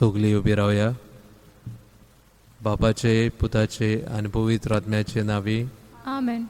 सगळी उबी रावया. बापाचे, पुताचे आणि पवित्र आत्म्याचे नावी. आमेन.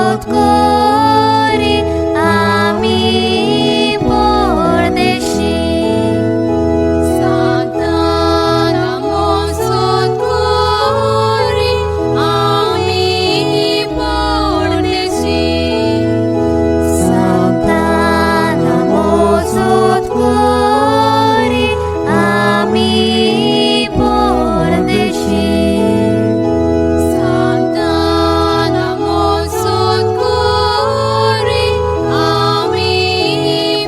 মোজত করি আমি পরদেশী। সান্তানা মোজত করি আমি পরদেশী। সান্তানা মোজত করি আমি পরদেশী। সান্তানা মোজত করি আমি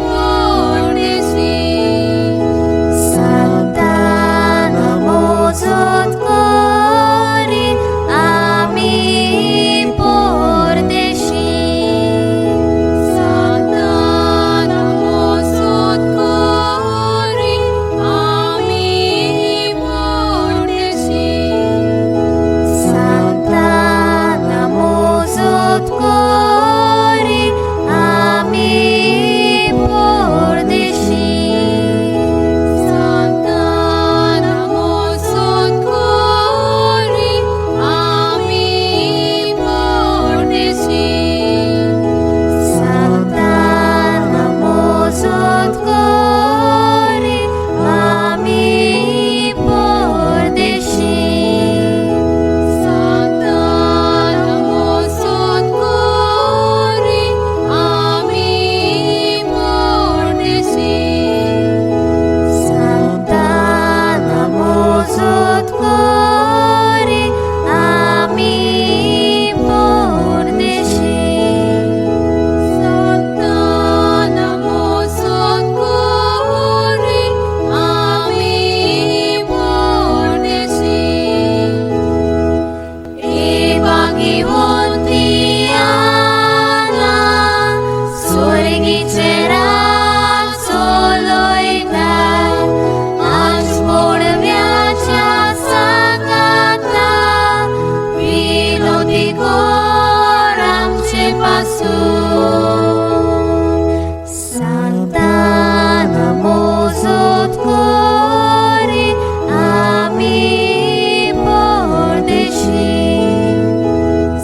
পরদেশী। সান্তানা মোজত করি আমি পরদেশী। সান্তানা মোজত করি আমি পরদেশী। সান্তানা মোজত করি আমি পরদেশী। সান্তানা মোজত করি আমি পরদেশী। সান্তানা মোজত করি আমি পরদেশী। সান্তানা মোজত করি আমি পরদেশী। সান্তানা মোজত করি আমি পরদেশী। সান্তানা মোজত করি আমি পরদেশী। Evangelioti Ana Sorgice Razzoloina Ansporviacia Sagata Vino di Goram ce pasu. Santana মোজত করি আমি পরদেশী।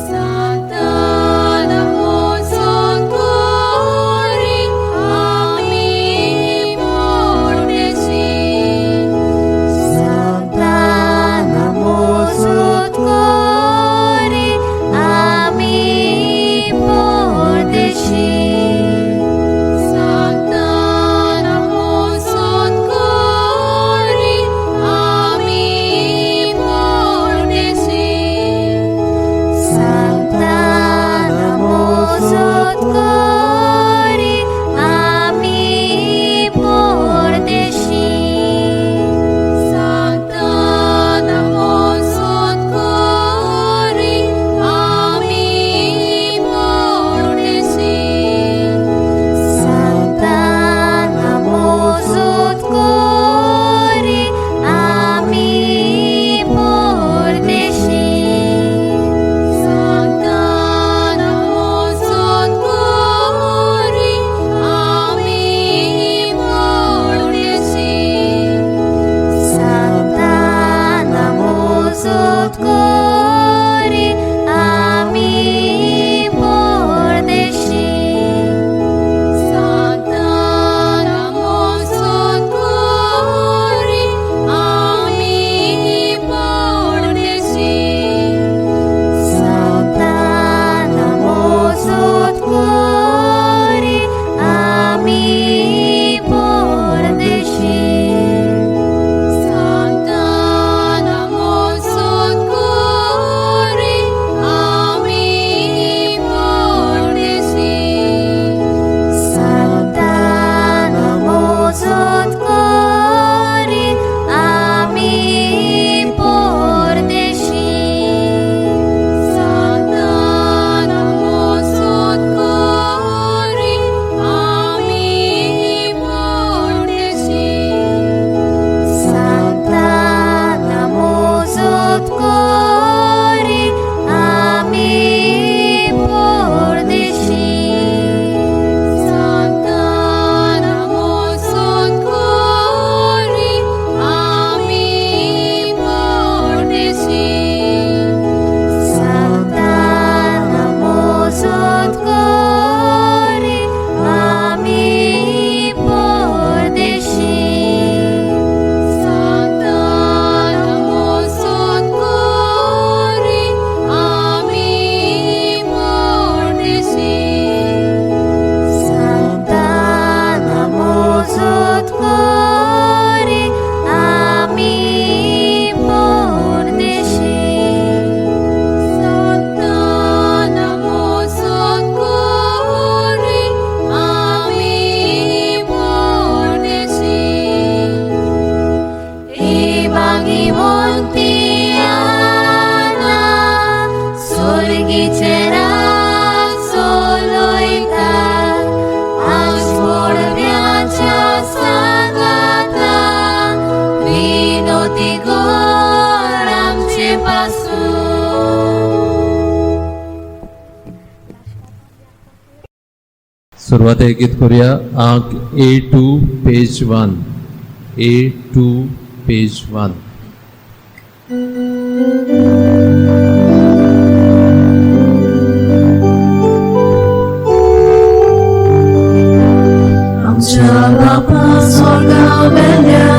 সান্তানা মোজত করি আমি পরদেশী। সান্তানা মোজত করি আমি পরদেশী। सुरवात एक गीत करूया. आंक A2 पेज 1. A2 page 1. आमच्या बापा स्वर्गावेल्या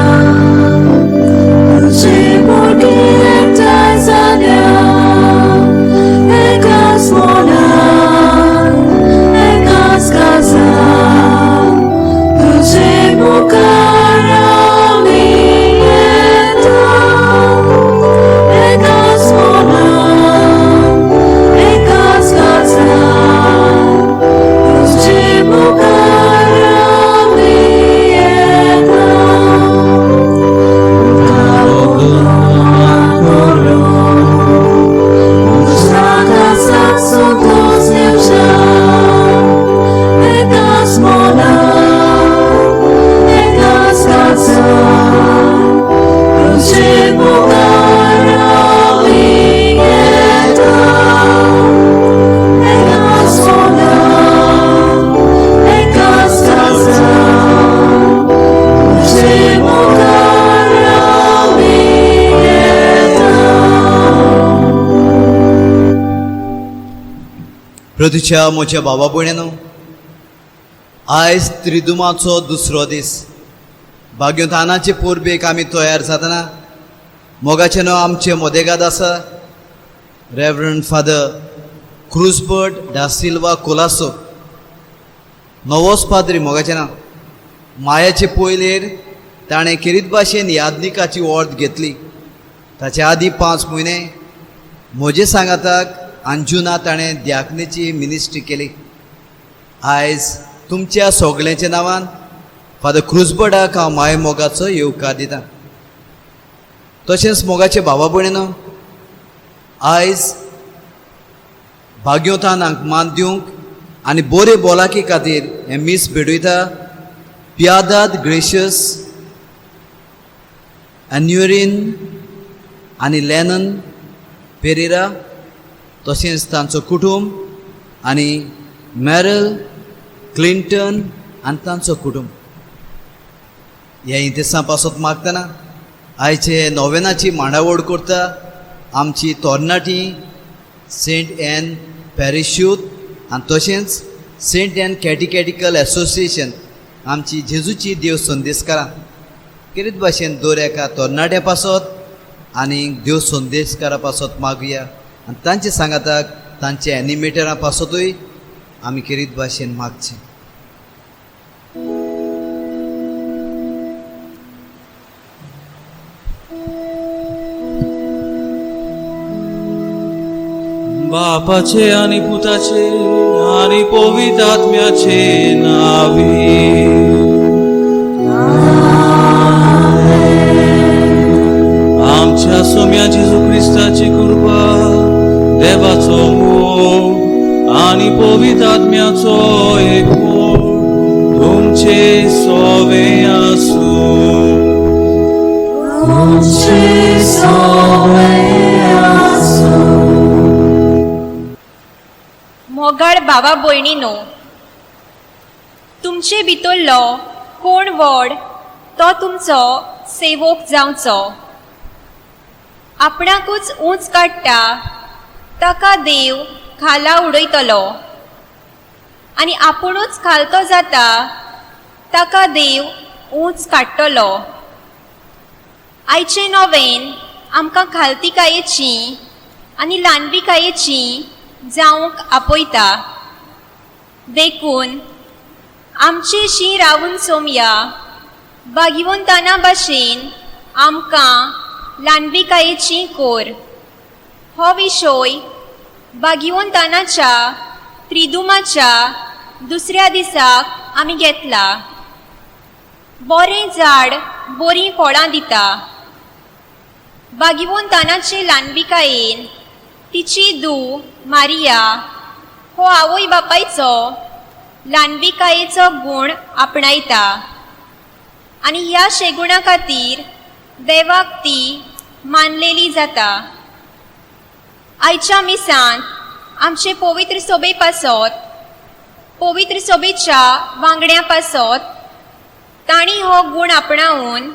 तुझे पोटी एकठांय जाल्या एकाच मोलान एकाच काळजान तुझे मुखार आमी येता एकाच मोलान एकाच काळजान तुझे मुखार आमी येता प्रदुच्या म्हज्या भावा भयणीनो, आयज त्रिदुमाचो दुसरो दीस. भाग्योतानाचे पोरबेक आमी तयार जातना मोगाचें नांव आमचें मोदेगाद आसा रेव्हरंड फादर क्रुजबर्ट डा सिल्वा कोलासो. नवोच पाद्री मोगाचें नांव. मायाचे पयलेर ताणें किरीत भाशेन यादनिकाची वॉर्थ घेतली. ताचे आदीं 5 म्हयने म्हजे सांगाताक अंजुना ताणें दियाकनेची मिनिस्ट्री केली. आयज तुमच्या सगळ्यांच्या नांवान फादर क्रुजबर्टाक हांव माय मोगाचो येवकार दितां. तशेंच मोगाचे भावा भयणीनो, आयज भाग्योतानाक मान दिवंक आनी बरे बोलाकी खातीर हें मीस भेटयता पियादाद ग्रेशियस एन्युरीन आनी लेनन पेरेरा, तशेंच तांचो कुटुंब आनी मॅरल क्लिंटन आनी तांचो कुटुंब. ह्या इंतेसां पासत मागतना आयचे नोवेनाची मांडावळ करता आमची तोरणाटी सेंट एन पॅरिशूत आनी तशेंच सेंट एन कॅटिकॅटिकल एसोसिएशन आमची जेजूची देव संदेशकारां. कितें भाशेन दर एका तरणाट्या पासत आनी देव संदेशकारा पासत मागुया आनी तांचे सांगाताक तांचे एनिमेटरां पासतूय आमी किरीत भाशेन मागचें. बापाचे आणि पुताचे आणि पवित्र आत्म्याचे नावे. आमच्या सोम्या जेजू ख्रिस्ताची कृपा, देवाचो मोग आणि पवित्र आत्म्याचो एकमोग तुमचे सोवे आसूं. मोगाळ भावा भयणीनो, तुमचे भितरलो कोण व्हड तो तुमचो सेवक जावचो. आपणाकूच उंच काडटा ताका देव खाला उडयतलो आनी आपुणूच खालतो जाता ताका देव उंच काडटलो. आयचे नोवेन आमकां खालतीकायेची आनी ल्हानविकायेची जावंक आपयता. देखून आमचेशी रावून सोमया भागिवंताना भाशेन आमकां ल्हानविकायेची कोर. हो विशय भागिवंतानाच्या त्रिदुमाच्या दुसऱ्या दिसाक आमी घेतला. बरें झाड बरीं फळां दिता. भागिवंतानाचे ल्हानविकायेन तिची धूव मारिया हो आवय बापायचो ल्हानविकायेचो गूण आपणायता आनी ह्या शेगुणा खातीर देवाक ती मानलेली जाता. आयच्या मिसांत आमचे पवित्र सोबे पासत पवित्र सभेच्या वांगड्या पासत ताणी हो गुण आपणावून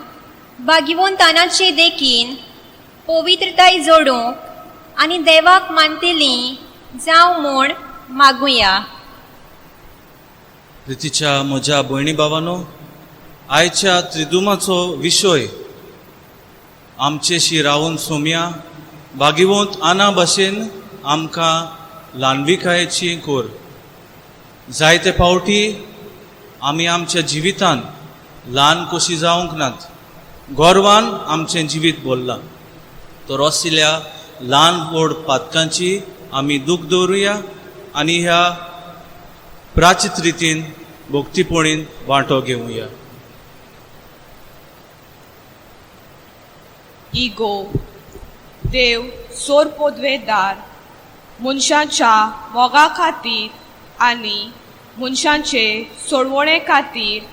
भाग्यवंतानाचे देखीन पवित्रताय जोडूंक आनी देवाक मानतेली जावं म्हूण मागुया. प्रितीच्या म्हज्या भयणी भावांनो, आयच्या त्रिदुमाचो विशय आमचेशी रावून सोम्या भाग्यवंत आना भाशेन आमकां ल्हानविकायेची कोर. जायते फावटी आमी आमच्या जिवितान ल्हान कशी जावंक नात. गोरवान आमचें जिवीत बोल्लां, तर आशिल्ल्या ल्हान व्हड पातकांची आमी दूख दवरुया आनी ह्या प्राचीत रितीन भक्तीपणीन वांटो घेवया. इगो देव सोर पोदवेदार मनशांच्या मोगा खातीर आनी मनशांचे सोडवणे खातीर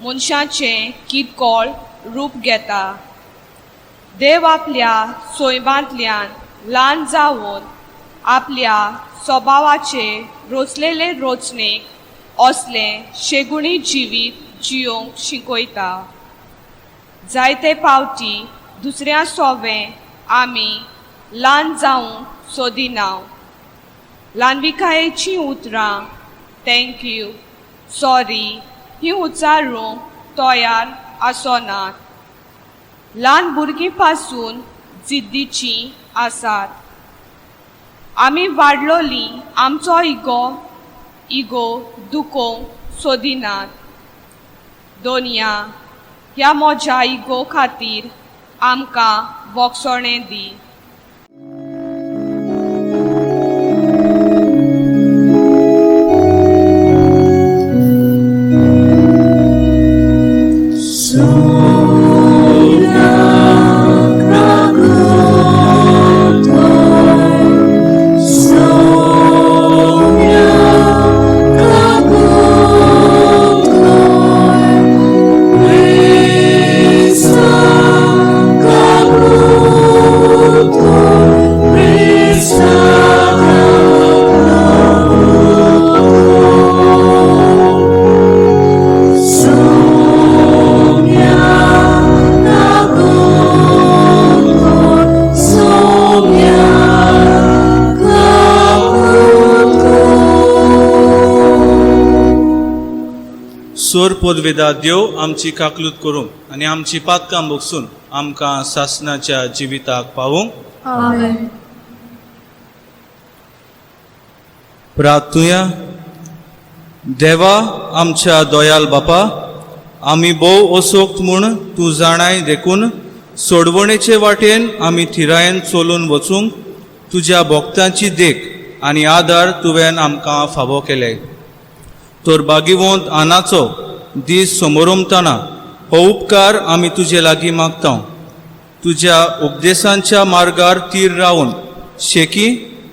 मनशांचें किरकोळ रूप घेता. देव आपल्या सोयबांतल्यान ल्हान जावन आपल्या स्वभावाचे रोचलेले रोचणेक असले शेगुणी जिवीत जियोंक शिकयता. जायते फावटी दुसऱ्या सोबें आमी ल्हान जावंक सोदिना. ल्हानविकायेचीं उतरां थँक्यू, सॉरी ही उच्चारूंक तयार आसनात. ल्हान भुरगीं पासून जिद्दीचीं आसात. आमी वाडलोली आमचो इगो दुखोवंक सोदिनात. दोनया ह्या म्हज्या इगो खातीर आमकां वखसोणें दी. सोर पोदवेदा देव आमची काकलूत करूं आनी आमची पातकां बगसून आमकां सासणाच्या जिविताक पावूंक. प्रार्थुया. देवा आमच्या दोयाल बापा, आमी भोव असोक्त म्हूण तूं जाणाय देखून सोडवणेचे वाटेन आमी थिरायेन चलून वचूंक तुज्या भोगतांची देख आनी आदार तुवें आमकां फावो केले. तर भाग्यवंत आनाचो दीस समोरुमतना हो उपकार आमी तुजे लागीं मागता. तुज्या उपदेशांच्या मार्गार तीर रावन शेकी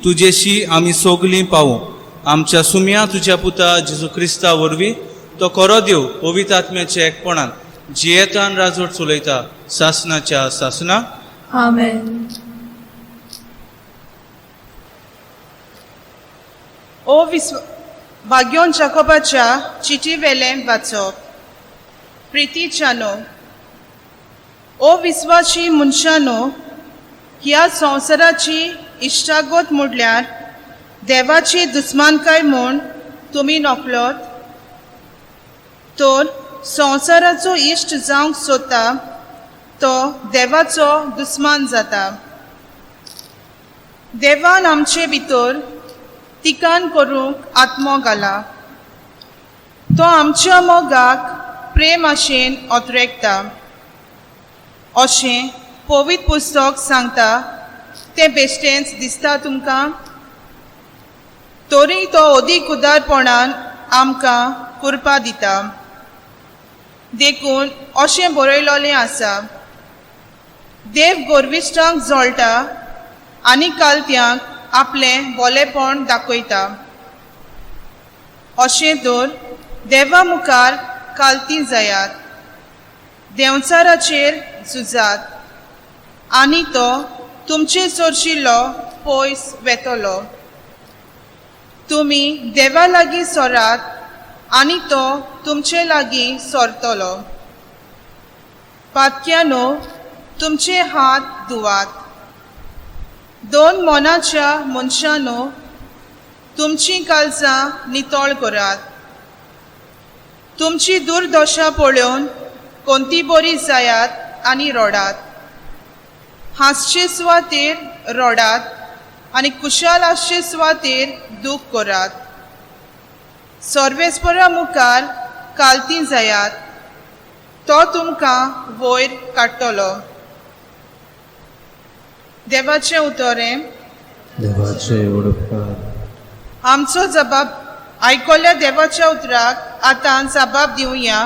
तुजेशी आमी सोगलीं पावूं. आमच्या सुम्या तुज्या पुता जेजू क्रिस्ता वरवीं तो खरो देव पवित्र आत्म्याच्या एकपणान जियेतान राजवट चलयता सासणाच्या सासना. आमेन. ओ भाग्योन जाकोबाच्या चिटी वेलें वाचप. प्रितीच्यानो, ओ विस्वासी मनशानो, ह्या संवसाराची इश्टागत म्हणल्यार देवाची दुस्मानकाय म्हूण तुमी नकळत. तर संवसाराचो इश्ट जावंक सोदता तो देवाचो दुस्मान जाता. देवान आमचे भितर तिकान करूंक आत्मो घाला. तो आमच्या मोगाक प्रेम आशेन ओतरेकता अशें पवित्र पुस्तक सांगता. तें बेश्टेंच दिसता तुमकां? तरी तो अदीक उदारपणान आमकां करपा दिता. देखून अशें बरयलोलें आसा, देव गर्विश्टांक जोळटा आनी कालत्यांक आपलें बोलेपण दाखयता. अशें तर देवा मुखार कालतीं जायात, देंवचाराचेर झुजात आनी तो तुमचे चडशिल्लो पयस वेतलो. तुमी देवा लागीं सोरात आनी तो तुमचे लागीं सोरतलो. पातक्यानो, तुमचे हात धुवात. दोन मोनाच्या मनशांनो, तुमची काळजां नितळ करात. तुमची दुर्दशा पळोवन कोणती बरी जायात आनी रडात. हांसचे सुवातेर रडात आनी कुशाल आसचे सुवातेर दूख करात. सर्वेस्परा मुखार कालती जायात, तो तुमकां वयर काडटलो. देवाचें उतरें. देवाचे उडोवपार. आमचो जबाब आयकोल्या देवाच्या उतराक आतां जबाब दिवया.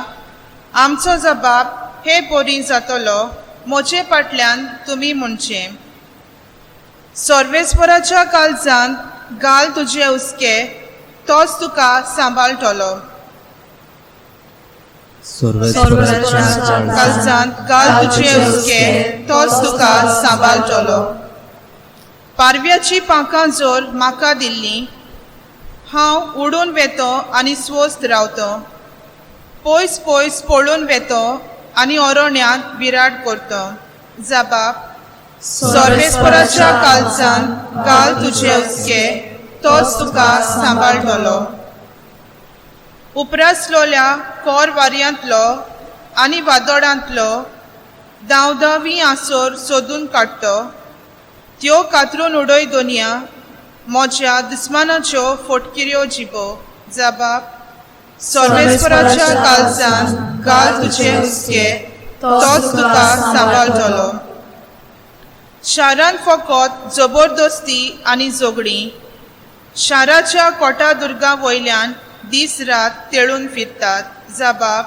आमचो जबाब हे पोरी जातलो, म्हजे फाटल्यान तुमी म्हणचे. सर्वेस्पराच्या काळजांत घाल तुजे हुस्के, तोच तुका सांबाळटलो. सर्वेस्पराच्या काळजांत घाल तुजे हुस्के, तोच तुका सांबाळटलो. पारव्याची पांखां जोर म्हाका दिल्ली. हांव उडून वेतो आनी स्वस्थ रावतो. पयस पयस पळून वेतो आनी अरण्यांत विराट करतो. जबाब. सर्वेस्पराच्या काळजांत घाल तुजे हुस्के, तोच तुका सांबाळटलो. उपरासलोल्या कोर वाऱ्यांतलो आनी वादळांतलो धांवधावी आसोर सोदून काडटो. त्यो कातरून उडय दोनया म्हज्या दुस्मानाच्यो फोटकिऱ्यो जिबो. जबाब. सर्वेस्पराच्या काळजांत घाल तुजे हुस्के, तोच तुका सांबाळटलो. शारांत फकत जबरदस्ती आनी झगडी. शाराच्या कोटा दुर्गा वयल्यान दीस रात तेळून फिरतात. जबाब.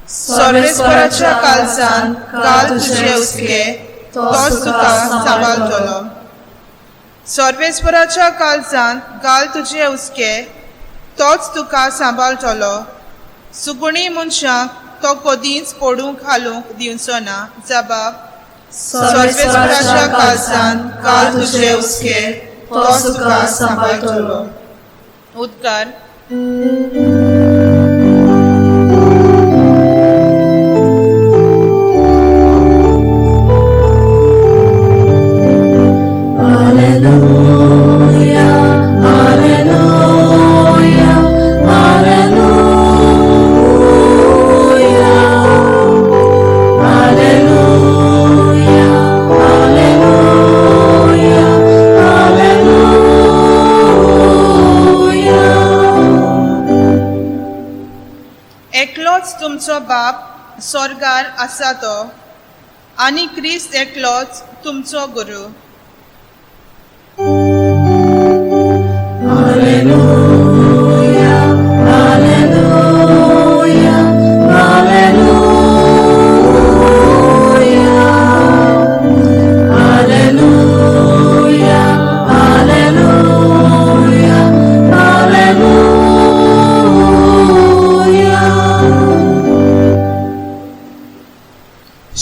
सर्वेस्पराच्या काळजांत घाल तुजे हुस्के, तोच तुका सांबाळटलो. सर्वेस्पराच्या काळजांत घाल तुजे हुस्के, तोच तुका सांबाळटलो. सुगुणी मनशाक तो कधीच पडूंक हालूंक दिवचो ना. जबाब. सर्वेस्पराच्या काळजांत घाल तुजे हुस्के, तोच तुका सांबाळटलो. उद्गार. एकलोच तुमचो बाप स्वर्गार आसा तो, आनी क्रिस्त एकलोच तुमचो गुरू.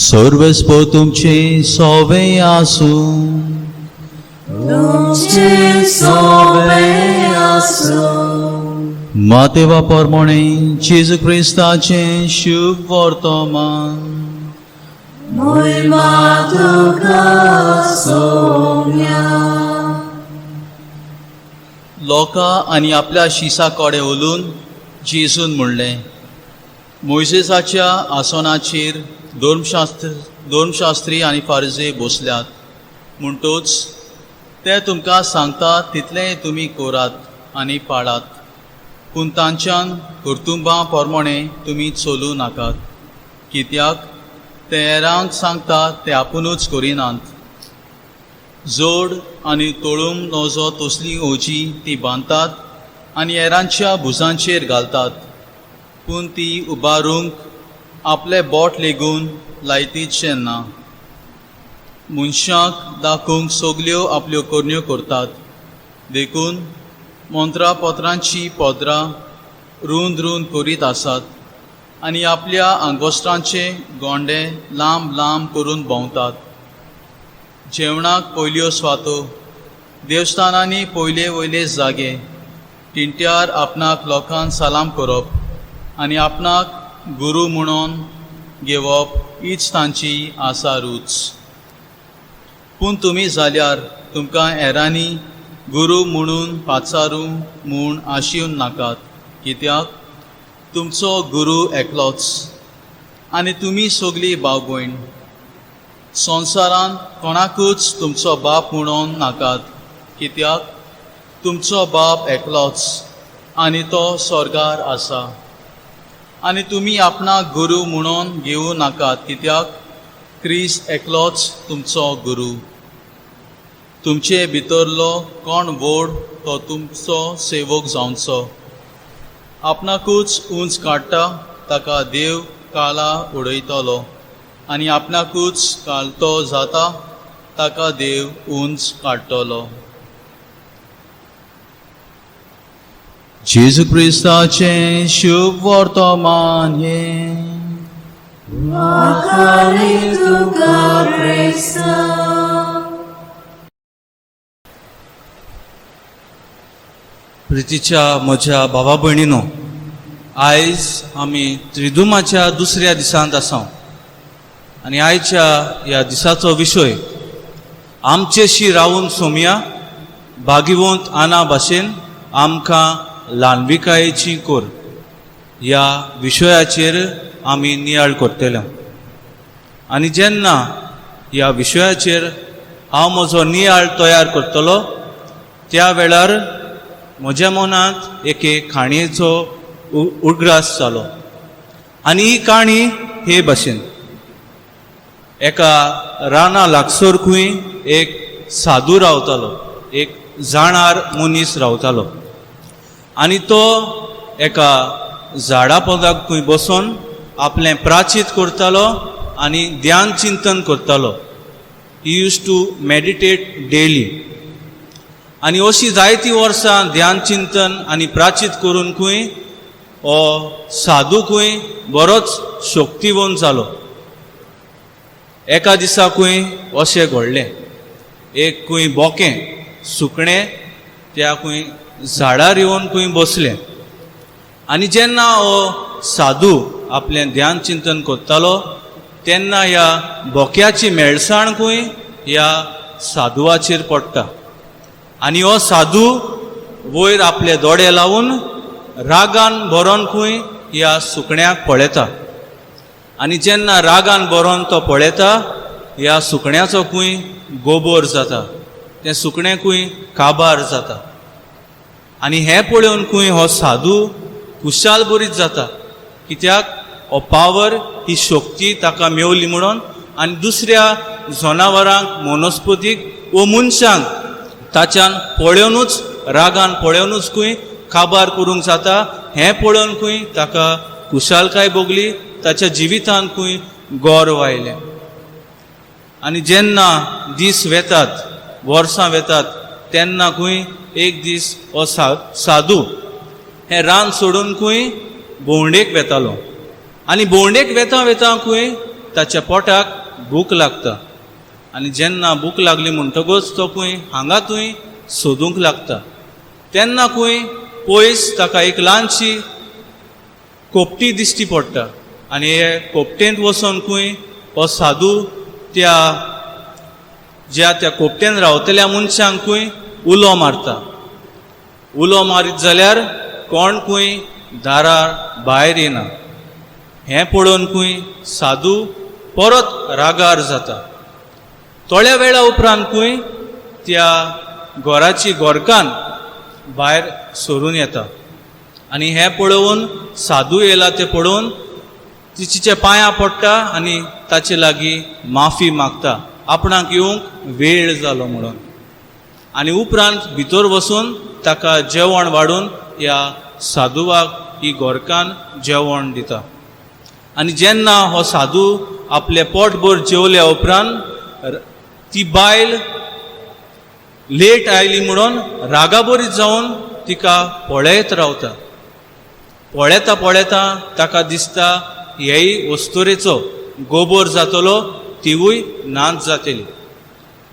सर्वेस्पो तुमचे सोवे आसू. तुमचे सोवे आसू. मातेवा परमणे जेजू क्रिस्ताचे शुभ वर्तमान. महिमा तुका सोम्या. लोकां आनी आपल्या शिसा कोडे उलोवन जेजून म्हणलें, मोइसेसाच्या आसनाचेर धर्मशास्त्री आनी फारिजे बसल्यात. म्हणटूच ते तुमकां सांगतात तितलें तुमी करात आनी पाळात, पूण तांच्यान कर्तुंबां प्रमाणे तुमी चलूं नाकात. कित्याक ते हेरांक सांगतात ते आपुणूच करिनात. जोड आनी तळूम नजो तसली ओजी ती बांदतात आनी हेरांच्या भुजांचेर घालतात, पूण ती उबारूंक आपले बोट लेगून लायतीचें ना. मनशाक दाखोवंक सगल्यो आपल्यो करण्यो करतात. देखून मंत्रा पत्रांची पोदरां रुंद रुंद करीत आसात आनी आपल्या आंगोश्टांचे गोंडे लांब लांब करून भोंवतात. जेवणाक पयल्यो स्वातो, देवस्थानांनी पयले वयले जागे तिंट्यार आपणाक लोकांक सलाम करप आनी आपणाक गुरू म्हणून घेवप हीच तांची आसा रूच. पूण तुमी जाल्यार तुमकां हेरांनी गुरू म्हणून पाचारूं म्हूण आशिवूं नाकात, कित्याक तुमचो गुरू एकलोच आनी तुमी सगळीं भाव भयण. संवसारांत कोणाकूच तुमचो बाप म्हणून नाकात, कित्याक तुमचो बाप एकलोच आनी तो स्वर्गार आसा. आनी तुमी आपणाक गुरू म्हणून घेवूं नाकात, कित्याक क्रिस्त एकलोच तुमचो गुरू. तुमचे भितरलो कोण व्हड तो तुमचो सेवक जावचो. आपणाकूच उंच काडटा ताका देव काला उडयतलो आनी आपणाकूच कालतो जाता ताका देव उंच काडटलो. जेजू क्रिस्ताचें शुभ वर्तमान हे Wakali tuka Krista. प्रितीच्या म्हज्या भावा भयणीनो, आयज आमी त्रिदुमाच्या दुसऱ्या दिसांत आसा आनी आयच्या ह्या दिसाचो विशय आमचेशी रावून सोमया भागिवंत आना भाशेन आमकां ल्हानविकायेची कोर ह्या विशयाचेर आमी नियाळ करतले. आनी जेन्ना ह्या विशयाचेर हांव म्हजो नियाळ तयार करतलो त्या वेळार म्हज्या मनांत एके खाणयेचो उगडास जालो. आनी ही काणी हे भाशेन एका राना लागसर खंय एक साधू रावतालो, एक जाणार मनीस रावतालो आनी तो एका झाडा पोंदाक खंय बसून आपलें प्राचीत करतालो आनी ध्यान चिंतन करतालो. ही यूज टू मेडिटेट डेली. आनी अशी जायतीं वर्सां ध्यान चिंतन आनी प्राचीत करून खंय हो साधू खंय बरोच शक्तिवंत जालो. एका दिसा खंय अशें घडलें, एक खंय बोकें सुकणें त्या खंय झाडार येवन खंय बसलें आनी जेन्ना हो साधू आपलें ध्यान चिंतन करतालो तेन्ना ह्या बोक्याची मेळसाण खंय ह्या साधुवाचेर पडटा आनी हो साधू वयर आपले दोळे लावून रागान भरोन खंय ह्या सुकण्याक पळयता. आनी जेन्ना रागान भरोन तो पळयता ह्या सुकण्याचो खंय गोबोर जाता, तें सुकणें खंय काबार जाता. आनी हें पळोवन खंय हो साधू खुशाल बरीच जाता, कित्याक हो पावर ही शक्ती ताका मेवली म्हणून. आनी दुसऱ्या जनावरांक वनस्पतीक वो मनशांक ताच्यान पळोवनूच रागान पळोवनूच खंय काबार करूंक जाता. हें पळोवन खंय ताका खुशालकाय भोगली, ताच्या जिवितांत खंय गौर वायलें. आनी जेन्ना दीस वेतात, वर्सां वेतात तेन्ना खंय एक दीस हो साधू हें रान सोडून खंय भोंवडेक वेतालो आनी भोंवडेक वेता वेता खंय ताच्या पोटाक भूक लागता. आनी जेन्ना भूक लागली म्हणटकूच तो खंय हांगा थंय सोदूंक लागता. तेन्ना खंय पयस ताका एक ल्हानशी कोपटी दिश्टी पडटा आनी हे कोपटेंत वचोन खंय हो साधू त्या कोपटेंत रावतल्या मनशांक खंय उलो मारता. उलो मारीत जाल्यार कोण खंय दारार भायर येना. हें पळोवन खंय साधू परत रागार जाता. थोड्या वेळा उपरांत खंय त्या घराची गोरकान भायर सरून येता आनी हें पळोवन साधू येयला तें पळोवन तिच्या पांयां पडटा आनी ताचे लागीं माफी मागता, आपणाक येवंक वेळ जालो म्हणून. आनी उपरांत भितर वचून ताका जेवण वाडून ह्या साधुवाक ही गोरकान जेवण दिता. आनी जेन्ना हो साधू आपले पोटभर जेवल्या उपरांत ती बायल लेट आयली म्हणून रागाबरी जावन तिका पळयत रावता. पळयता पळयता ताका दिसता हेय वस्तुरेचो गोबोर जातलो, तिवूय नाच जातली.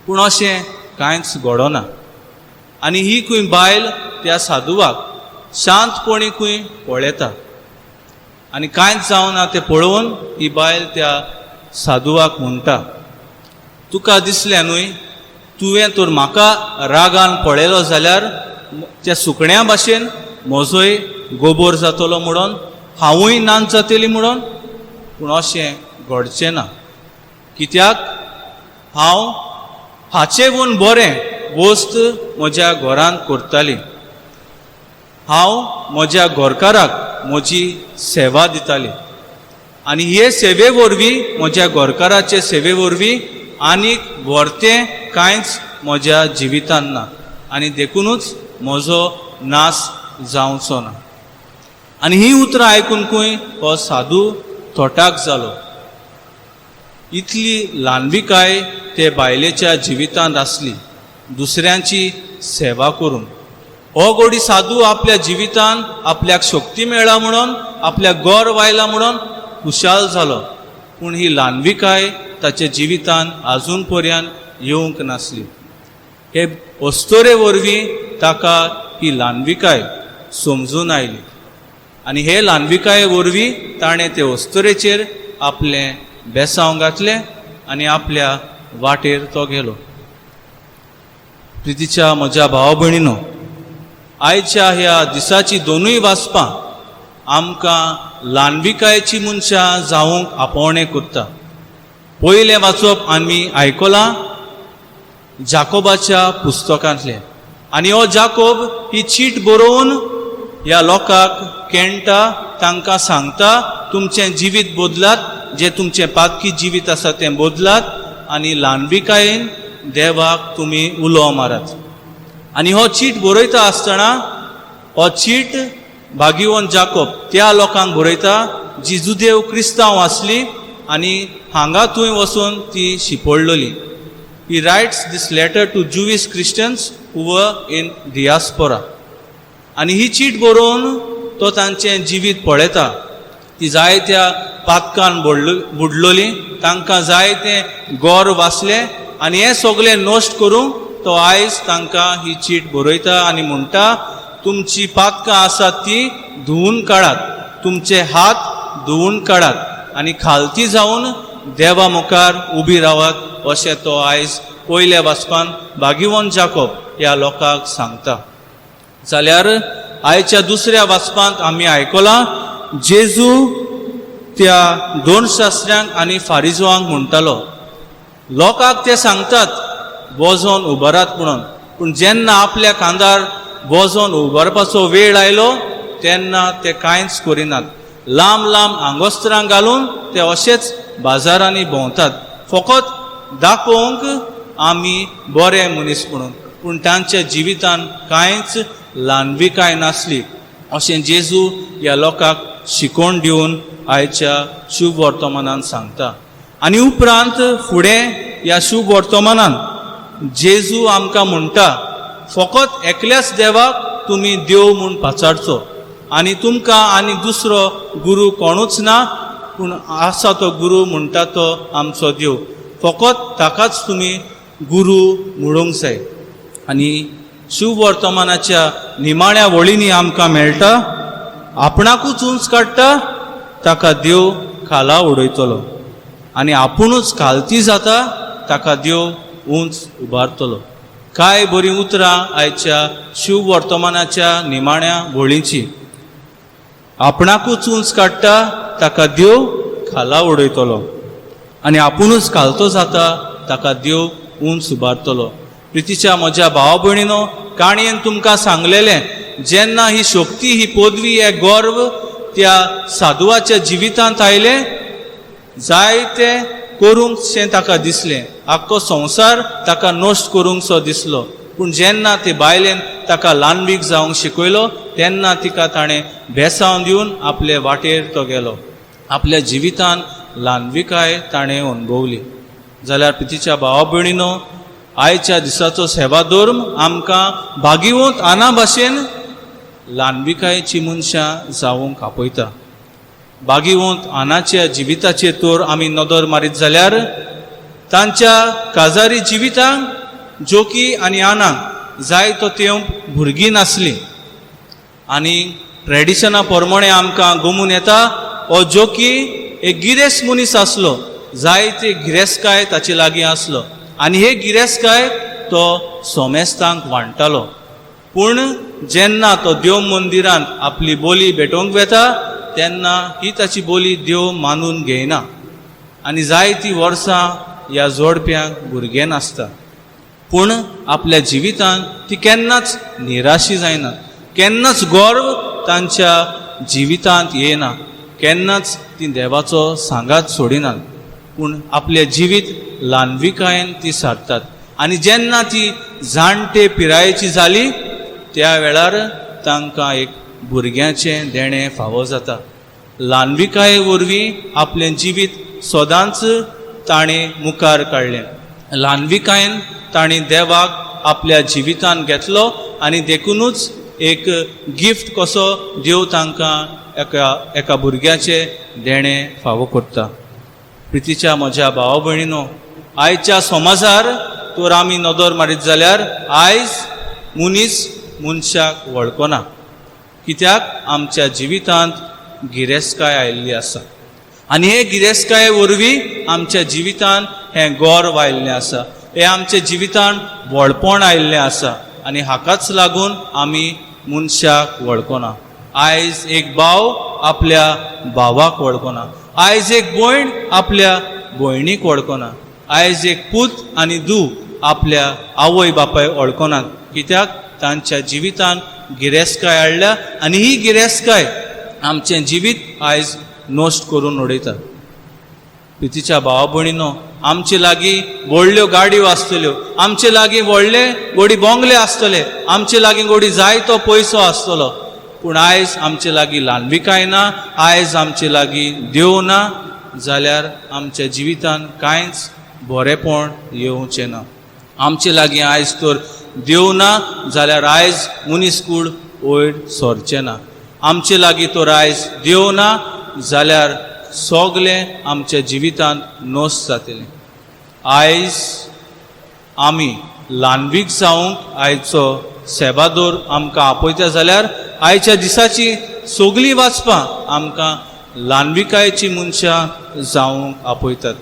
पूण अशें कांयच घडोना. आनी ही खंय बायल त्या साधुवाक शांतपणीकूय पळयता. आनी कांयच जावना तें पळोवन ही बायल त्या साधुवाक म्हणटा, तुका दिसलें न्हय, तुवें तर म्हाका रागान पळयलो जाल्यार त्या सुकण्या भाशेन म्हजोय गोबोर जातलो म्हणून, हांवूय नाच जातली म्हणून. पूण अशें घडचें ना, कित्याक हांव हाचेवून बरें वस्त म्हज्या घरांत करताली. हांव म्हज्या घरकाराक म्हजी सेवा दिताली आनी हे सेवे वरवीं, म्हज्या घरकाराचे सेवे वरवीं आनीक व्हरतें कांयच म्हज्या जिवितांत ना आनी देखूनच म्हजो नाश जावचो ना. आनी ही उतरां आयकूनकूय हो साधू तोटाक जालो. इतली ल्हानविकाय ते बायलेच्या जिवितांत आसली, दुसऱ्यांची सेवा करून. हो गोडी साधू आपल्या जिवितांत आपल्याक शक्ती मेळ्ळा म्हणून, आपल्याक गोर वायला म्हणून खुशाल जालो. पूण ही ल्हानविकाय ताच्या जिवितांत आजून पर्यंत येवंक नासली. हे अस्तोरे वरवीं ताका ही ल्हानविकाय समजून आयली आनी हे ल्हानविकाये वरवीं ताणें ते अस्तोरेचेर आपलें बेसांव घातलें आनी आपल्या वाटेर तो गेलो. प्रितीच्या म्हज्या भावा भयणीनो, आयच्या ह्या दिसाची दोनूय वाचपां आमकां ल्हानविकायेची मनशां जावंक आपोवणें करता. पयलें वाचप आमी आयकलां जाकोबाच्या पुस्तकांतलें. आनी हो जाकोब ही चीट बरोवन ह्या लोकांक केणटा, तांकां सांगता, तुमचें जिवीत बदलात, जें तुमचें पातकी जिवीत आसा तें बदलात आनी ल्हानविकायेन देवाक तुमी उलो मारात. आनी हो चीट बरयता आसतना हो चीट भागिवंत जाकोब त्या लोकांक बरयता जी जुदेव क्रिस्तांव आसली आनी हांगा थंय वचून ती शिपडलेली. He writes this letter to Jewish Christians who were in diaspora. आनी ही चीट बरोवन तो तांचें जिवीत पळयता. ती जायत्या पातकान बुडलोली, तांकां जायतें गोर वाचलें आनी हें सगळें नश्ट करूंक तो आयज तांकां ही चीट बरयता आनी म्हणटा, तुमची पातकां आसात ती धुवून काडात, तुमचे हात धुवून काडात आनी खालती जावन देवा मुखार उबी रावात, अशें तो आयज पयल्या वाचपान भागिवंत जाकोब ह्या लोकांक सांगता. जाल्यार आयच्या दुसऱ्या वाचपांत आमी आयकलां जेजू त्या दोन शास्त्र्यांक आनी फारिजवांक म्हणटालो. लोकांक ते सांगतात वजोन उबारात म्हणून, पूण जेन्ना आपल्या कांदार वजोन उबारपाचो वेळ आयलो तेन्ना ते कांयच करिनात. लांब लांब आंगोस्त्रां घालून ते अशेच बाजारांनी भोंवतात, फकत दाखोवंक आमी बरे मनीस म्हणून. पूण तांच्या जिवितांत कांयच ल्हानविकाय नासली अशें जेजू ह्या लोकांक शिकोवन दिवन आयच्या शुभ वर्तमानांत सांगता. आनी उपरांत फुडें ह्या शुभ वर्तमानांत जेजू आमकां म्हणटा, फकत एकल्याच देवाक तुमी देव म्हूण पाचारचो आनी तुमकां आनी दुसरो गुरू कोणूच ना, पूण आसा तो गुरू म्हणटा तो आमचो देव. फकत ताकाच तुमी गुरू म्हणूंक जाय. आनी शुभ वर्तमानाच्या निमाण्या वळींनी आमकां मेळटा, आपणाकूच उंच काडटा ताका देव खाला उडयतलो आनी आपुणूच खालती जाता ताका देव उंच उबारतलो. काय बरी उतरां आयच्या शुभ वर्तमानाच्या निमाण्या वळींची. आपणाकूच उंच काडटा ताका देव खाला उडयतलो आनी आपुणूच खालतो जाता ताका देव उंच उबारतलो. प्रितीच्या म्हज्या भावा भयणीनो, काणयेन तुमकां सांगलेलें, जेन्ना ही शक्ती, ही पदवी, हे गर्व त्या साधुवाच्या जिवितांत आयलें, जायते करूंकशें ताका दिसलें, आख्खो संवसार ताका नश्ट करूंकसो दिसलो. पूण जेन्ना ते बायलेन ताका ल्हानवीक जावंक शिकयलो तेन्ना तिका ताणें बेसांव दिवन आपले वाटेर तो गेलो. आपल्या जिवितांत ल्हानविकाय ताणें अणभवली. जाल्यार प्रितीच्या भावा भयणीनो, आयच्या दिसाचो सेवा धर्म आमकां भागिवंत आना भाशेन ल्हानविकायेची मनशां जावंक आपयता. भागिवंत आनाच्या जिविताचेर तर आमी नदर मारीत जाल्यार तांच्या काजारी जिवितांत जोकी आनी आनांक जाय तो तेंप भुरगीं नासलीं. आनी ट्रेडिशना प्रमाणे आमकां गमून येता हो जो की एक गिरेस्त मनीस आसलो, जायते गिरेस्तकाय ताचे लागीं आसलो आनी हे गिरेस्तकाय तो सोमेस्तांक वांटतालो. पूण जेन्ना तो देव मंदिरांत आपली बोली भेटोवंक वेता तेन्ना ही ताची बोली देव मानून घेयना आनी जायतीं वर्सां ह्या जोडप्यांक भुरगें नासता. पूण आपल्या जिवितांत ती केन्नाच निराशी जायना, केन्नाच गर्व तांच्या जिवितांत येना, केन्नाच ती देवाचो सांगात सोडिनात. पूण आपले जिवीत ल्हानविकायेन ती सारतात आनी जेन्ना ती जाणटे पिरायेची जाली त्या वेळार तांकां एक भुरग्याचें देणें फावो जाता. ल्हानविकाये वरवीं आपलें जिवीत सदांच ताणें मुखार काडलें. ल्हानविकायेन ताणें देवाक आपल्या जिवितांत घेतलो आनी देखूनच एक गिफ्ट कसो देव तांकां एका भुरग्याचें देणें फावो करता. प्रितीच्या म्हज्या भावा भयणीनो, आयच्या समाजार तर आमी नदर मारीत जाल्यार आयज मनीस मनशाक वळखना, कित्याक आमच्या जिवितांत गिरेस्तकाय आयिल्ली आसा आनी हे गिरेस्तकाये वरवीं आमच्या जिवितांत हें गर्व आयिल्लें आसा, हे आमच्या जिवितांत व्हडपण आयिल्लें आसा आनी हाकाच लागून आमी मनशाक वळखना. आयज एक भाव आपल्या भावाक वळखना, आयज एक भयण आपल्या भयणीक वळखना, आयज एक पूत आनी धूव आपल्या आवय बापाय वळखनात, कित्याक तांच्या जिवितांत गिरेस्तकाय हाडल्या आनी ही गिरेस्तकाय आमचें जिवीत आयज नश्ट करून उडयता. प्रितीच्या भावा भयणीनो, आमचे लागीं व्हडल्यो गाडयो आसतल्यो, आमचे लागीं व्हडले बंगले आसतले, आमचे लागीं जायतो पयसो आसतलो, पूण आयज आमचे लागीं ल्हानविकाय ना, आयज आमचे लागीं देव ना जाल्यार आमच्या जिवितांत कांयच बरेपण येवचें ना. आमचे लागीं आयज तर देव ना जाल्यार आयज मनीसकूड वयर सरचें ना. आमचे लागीं तर आयज देव ना जाल्यार सगलें आमच्या जिवितांत नश्ट जातलें. आयज आमी ल्हानवीक जावंक आयचो सेबादोर आमकां आपयता जाल्यार आयच्या दिसाची सगलीं वाचपां आमकां ल्हानविकायेची मनशां जावंक आपयतात.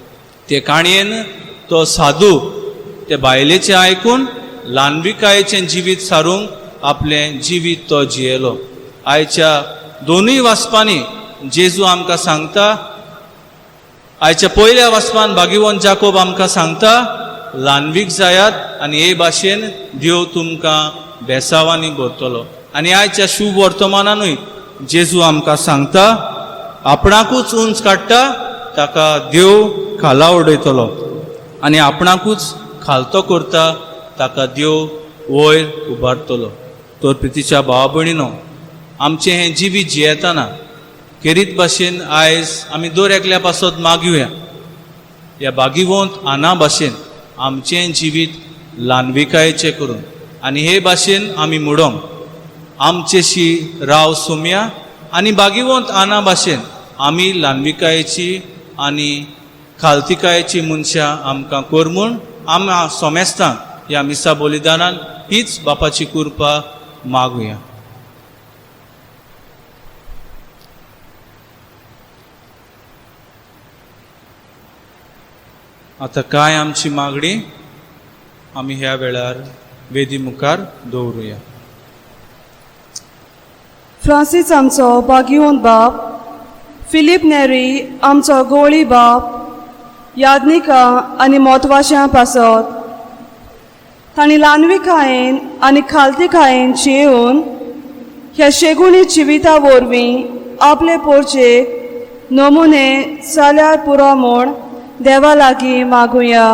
ते काणयेन तो साधू ते बायलेचें आयकून ल्हानविकायेचें जिवीत सारूंक आपलें जिवीत तो जियेलो. आयच्या दोनूय वाचपांनी जेजू आमकां सांगता, आयच्या पयल्या वाचपान भागिवंत जाकोब आमकां सांगता ल्हानवीक जायात आनी हे भाशेन देव तुमकां बेसावांनी भरतलो. आनी आयच्या शुभ वर्तमानानूय जेजू आमकां सांगता आपणाकूच उंच काडटा ताका देव खाला उडयतलो आनी आपणाकूच खालतो करता ताका देव वयर उबारतलो. तर प्रितीच्या भावा भयणीनो, आमचें हें जिवीत जियेतना खेरीत भाशेन आयज आमी दर एकल्या पासत मागुया ह्या भागिवंत आना भाशेन आमचें जिवीत ल्हानविकायेचें करून आनी हे भाशेन आमी म्हणोंक आमचेशी राव सोमया आनी भागिवंत आना भाशेन आमी ल्हानविकायेची आनी खालतिकायेची मनशां आमकां कर म्हूण आमी सोमेस्तांक ह्या मिसा बलिदानान हीच बापाची कृपा मागुया. आतां काय आमची मागणी आमी ह्या वेळार वेदी मुखार दवरुया. फ्रांसीस आमचो भागिवंत बाप, फिलीप नेरी आमचो गोळी बाप, याज्ञिका आनी मोतवाश्यां पासत तांणी ल्हानविकायेन आनी खालतिकायेन जियेवन ह्या शेगुणी जिविता वरवीं आपले पोरचेक नमुने जाल्यार पुरो म्हूण देवा लागीं मागुया.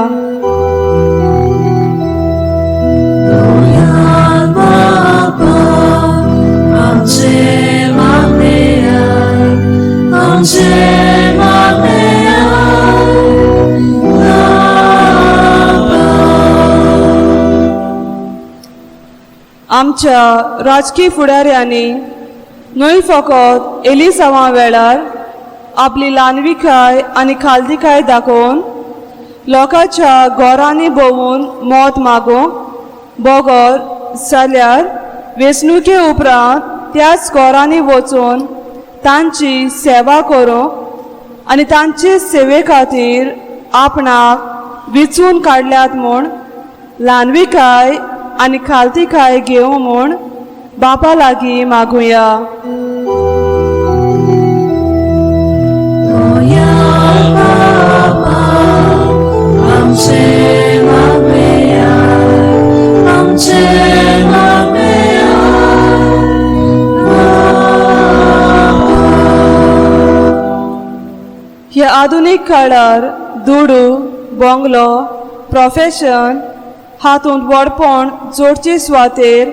आमच्या राजकीय फुडाऱ्यांनी न्हय फकत एलिसावा वेळार आपली ल्हानविकाय आनी खालतिकाय दाखोवन लोकांच्या घरांनी भोंवून मत मागूंक बोगोर जाल्यार वेंचणुके उपरांत त्याच घरांनी वचून तांची सेवा करूंक आनी तांचे सेवे खातीर आपणाक विचून काडल्यात म्हूण ल्हानविकाय आनी खालतिकाय घेवं म्हूण बापा लागीं मागुया. ह्या आधुनीक काळार दुडू बंगलो प्रोफेशन हातूंत व्हडपण जोडचे सुवातेर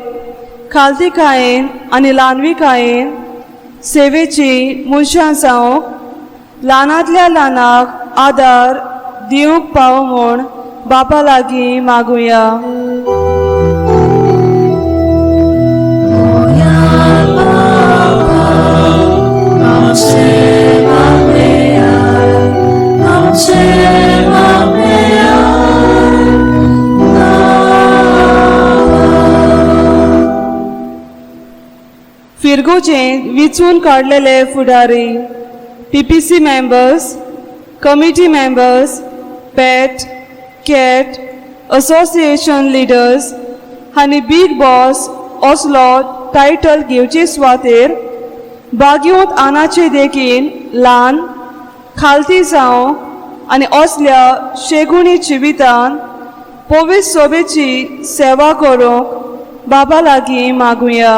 खालतिकायेन आनी ल्हानविकायेन सेवेची मनशां जावंक ल्हानांतल्या ल्हानाक आदार दिवंक पाव म्हूण बापा लागीं मागुया. फिरगोचें विचून काडलेले फुडारी PPC मेंबर्स, कमिटी मेंबर्स, पेट, कॅट, असोसिएशन लिडर्स हांणी बीग बॉस असलो टायटल घेवचे सुवातेर बागयोत आनाचे देखीन ल्हान खालती जावं आनी असल्या शेगुणी जिवितान पवित्र सोबेची सेवा करूंक बाबा लागीं मागुया.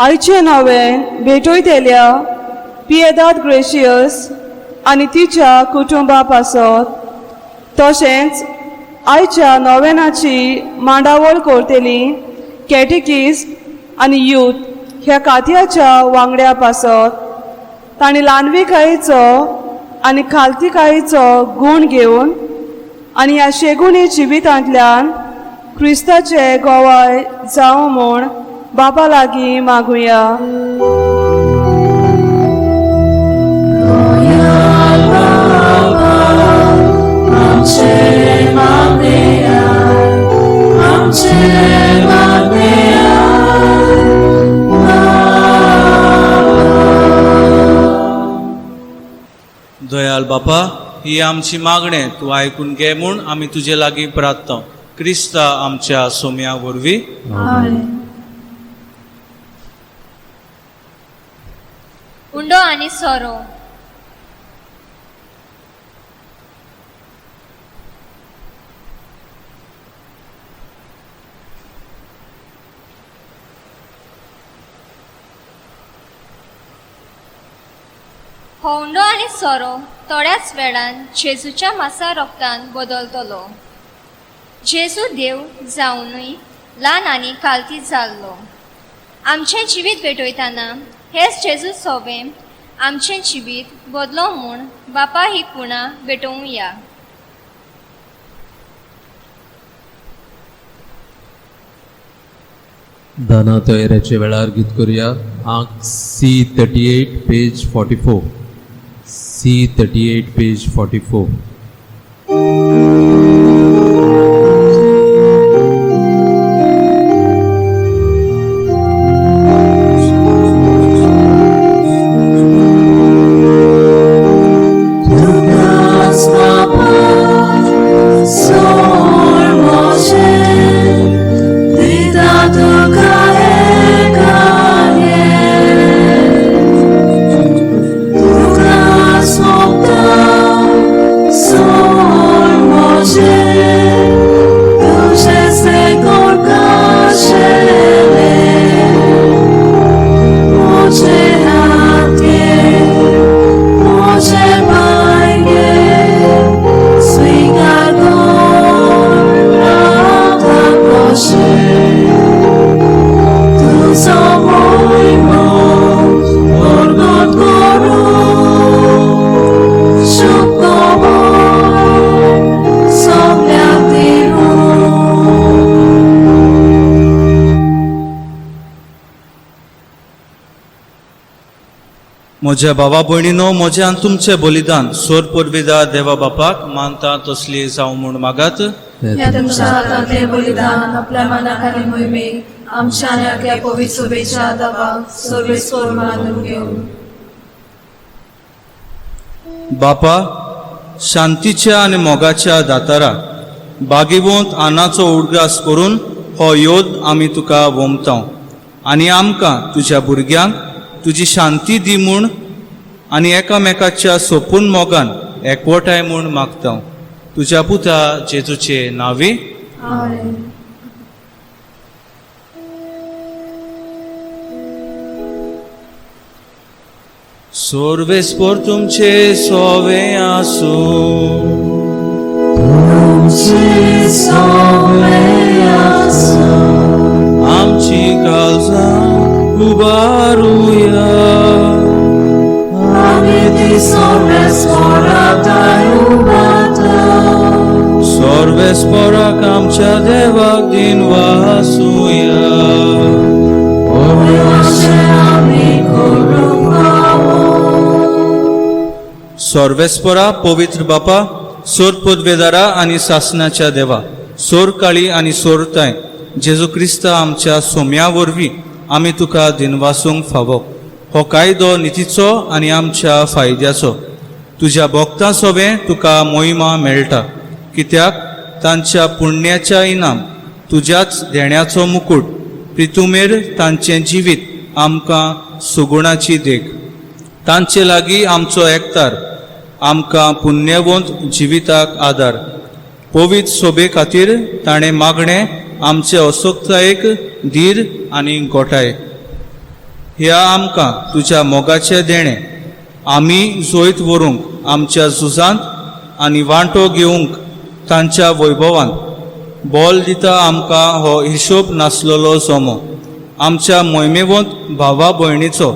आयचे नवें भेटयतेल्या पियेदाद ग्रेशियस आनी तिच्या कुटुंबा पासत तशेंच आयच्या नोवेनाची मांडावळ करतेली कॅटेकिस्ट आनी यूथ ह्या खात्याच्या वांगड्या पासत तांणी ल्हानविकायेचो आनी खालतिकायेचो गूण घेवन आनी ह्या शेगुणी जिवितांतल्यान क्रिस्ताचे गोवाय जावं म्हूण बापा लागीं मागुया. दयाल बापा, ही आमची मागणें तूं आयकून घे म्हूण आमी तुजे लागीं प्रार्थना. क्रिस्ता आमच्या सोम्या वरवीं. उंडो आनी सोरो. हो उंडो आनी सोरो थोड्याच वेळान जेजूच्या मासा रोगतान बदलतलो. जेजू देव जावनूय ल्हान आनी खालती जाल्लो. आमचें जिवीत भेटयतना हेच जेजू सोबें आमचें जिवीत बदलो म्हूण बापा ही कुणा भेटोवया. दाना तयारेचे वेळार गीत करूया. आंक C38 page 44. C38 page 44. Soul म्हज्या भावा भयणीनो, म्हज्यान तुमचें बलिदान सोर परबेदार देवा बापाक मानता तसली जावं म्हूण मागात. ह्या तुमच्या हातांतले बलिदान आपल्या मनाक आनी मोहिमेक आमच्या आनी आख्या पवित्र सभेच्या दाबाक सर्वेस्वर मानून घेवन. बापा, शांतीच्या आनी मोगाच्या दातारा, बागेवंत आनाचो उडगास करून हो योद आमी तुका वोमतांव आनी आमकां तुज्या भुरग्यांक तुजी शांती दी म्हूण आनी एकामेकाच्या सोपून मोगान एकवटाय म्हूण मागतांव. तुज्या पुता जेजूचे नांवे. आमेन. सोर्वेस्पोर तुमचे सोवे आसूं. आमची काळजां उबारुया. सोर्वेस्पोराक आमच्या देवाक दिन वासूया. सोर्वेस्परा पवित्र बापा, सोर पदवेदारा आनी सासनाच्या देवा, सोर काळी आनी सोरताय जेजू क्रिस्ता आमच्या सोम्या वरवीं आमी तुका दिनवासूंक फावो. हो कायदो नितीचो आनी आमच्या फायद्याचो. तुज्या भक्तां सोबे तुका मोहिमा मेळटा, कित्याक तांच्या पुण्याच्या इनाम तुज्याच देण्याचो मुकुट, प्रितुमेर तांचें जिवीत आमकां सुगुणाची देख. तांचे लागीं आमचो एकतार, आमकां पुण्यवंत जिविताक आदार. पवित्र सोबे खातीर ताणें मागणें आमचे असोक्तायेक धीर आनी गोठाय. ह्या आमकां तुज्या मोगाचें देणें आमी जोयत व्हरूंक आमच्या झुजांत आनी वांटो घेवंक तांच्या वैभवांत. बोल दिता आमकां हो हिशोब नासलेलो सोमो आमच्या मोहिमेवंत भावा भयणीचो.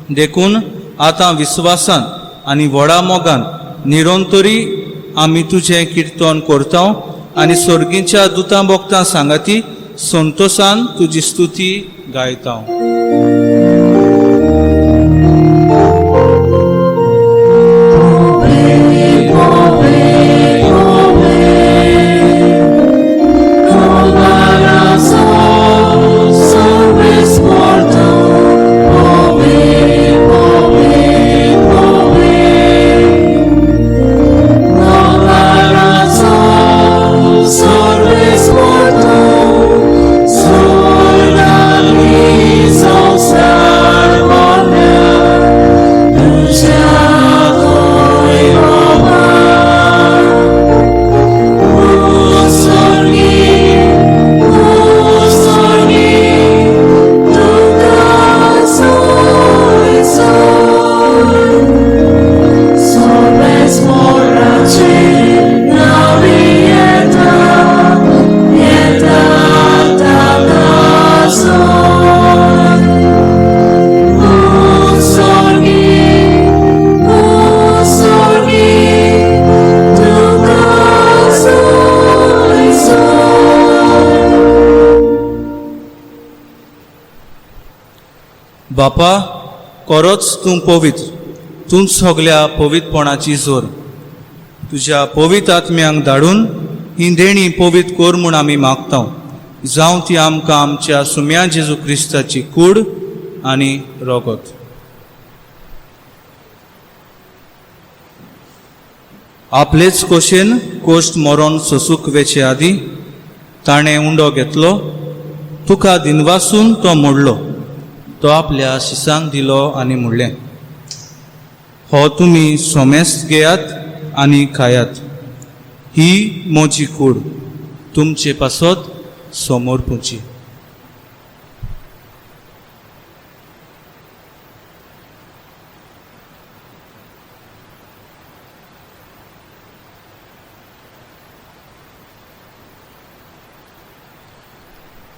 देखून आतां विस्वासान आनी व्हडा मोगान निरंतरी आमी तुजें किर्तन करतांव आनी सर्गीच्या दुतां भोगतां सांगाती संतोशान तुजी स्तुती गायतांव. बापा, खरोच तूं पवित्र, तूं सगल्या पवित्रपणाची जोर. तुज्या पवित्र आत्म्यांक धाडून ही देणी पवित्र कोर म्हूण आमी मागतांव. जावं ती आमकां आमच्या सुम्या जेजू क्रिस्ताची कूड आनी रोगत. आपलेच कोशेन कोश्ट मरोन सोसूंक वेचे आदी ताणें उंडो घेतलो. तुका दिनवासून तो मोडलो. तो आपल्या शिसांक दिलो आनी म्हणलें, हो तुमी सोमेस्त घेयात आनी खायात. ही म्हजी कूड, तुमचे पासत समोर पुंची.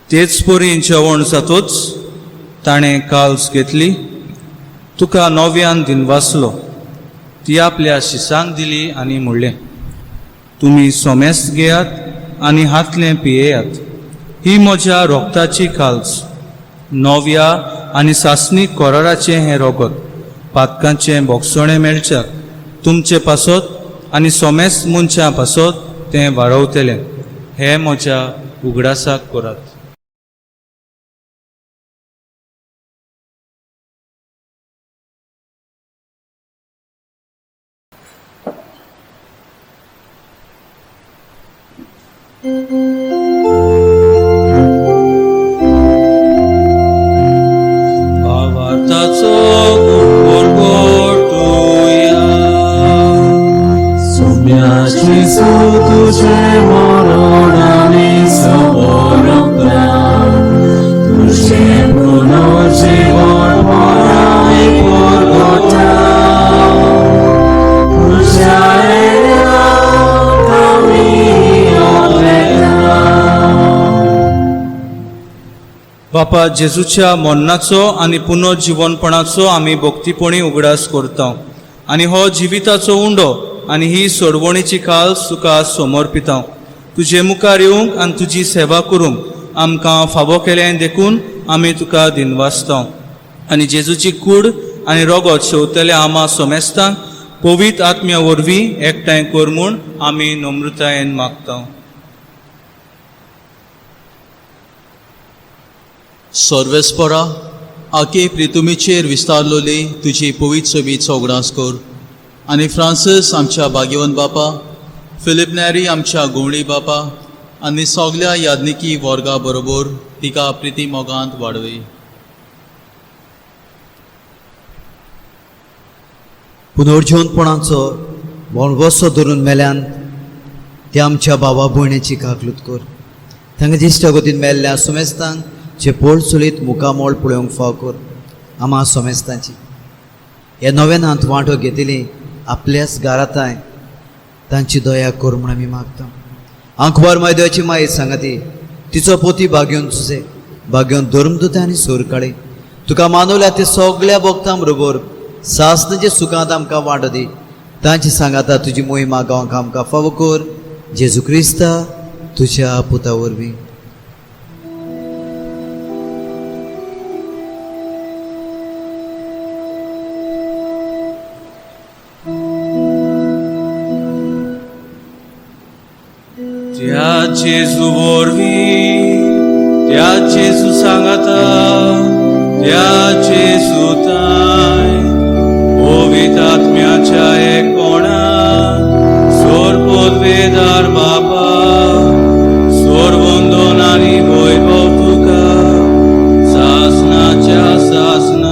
तेच परी जेवण जातोच ताणें काल्स घेतली. तुका नव्यान दिनवासलो. ती आपल्या शिसांक दिली आनी म्हणलें, तुमी सोमेस्त घेयात आनी हातलें पियेयात. ही म्हज्या रोगताची काल्स, नव्या आनी सासणीक कोराराचें हें रोगत. पातकांचें बोगसोणें मेळच्याक तुमचे पासत आनी सोमेस मनशां पासत तें वाडवतलें हें म्हज्या उगडासाक करात. भावार्थाचो गोडगोटुया सोम्याची तुझे मरण आणि सवरंगण तुझे पुनर्जीवन पराई परगटा तुझ्या बापा जेजूच्या मरणाचो आनी पुनर्जीवनपणाचो आमी भक्तीपणी उगडास करता आनी हो जिविताचो उंडो आनी ही सोडवणेची काल तुका समर्पिता. तुजे मुखार येवंक आनी तुजी सेवा करूंक आमकां फावो केलें देखून आमी तुका दिनवासता आनी जेजूची कूड आनी रगत शेवतले आमा सोमेस्तांक पवित्र आत्म्या वरवीं एकठांय कर म्हूण आमी नम्रतायेन मागता. सर्वेस्परा आके प्रितुमीचेर विस्तारलोली तुजी पवित्र सोबीचो उगडास कर आनी फ्रांसीस आमच्या भाग्यवंत बापा, फिलिप नॅरी आमच्या गोवळी बापा आनी सगल्या यादनिकी वर्गा बरोबर तिका प्रिती मोगांत वाडवे. पुनर्जीवनपणाचो वणवसो धरून मेल्यान ते आमच्या भावा भयणीची काकलूत कर. तांकां दिश्ट गतीन मेल्ल्या सोमेस्तांक जे पोळ चुलीत मुखामोळ पळोवंक फाव कर. आमा सोमेस्तांची हे नव्यानांत वांटो घेतिली आपल्याच घराताय तांची दया कर म्हूण आमी मागता. आंखवार मैद्याची माई सांगाती तिचो पोती भाग्योन तुजे भाग्योन धर्मदूत आनी सोर काळे तुका मानवल्या ते सगळ्या भक्तां बरोबर सासणाचे सुखांत आमकां वांटो दी. तांची सांगाता तुजी मोहीम गांवांक आमकां फावो कर. जेजू क्रिस्ता तुज्या पुता वरवीं. त्या जेजू वरवीं त्या जेजू सांगाता त्या जेजू ताय पवित्र आत्म्याच्या एकपणान सोर पदवेदार बापा सोर वंदन आनी वैभव तुका सासणाच्या सासना.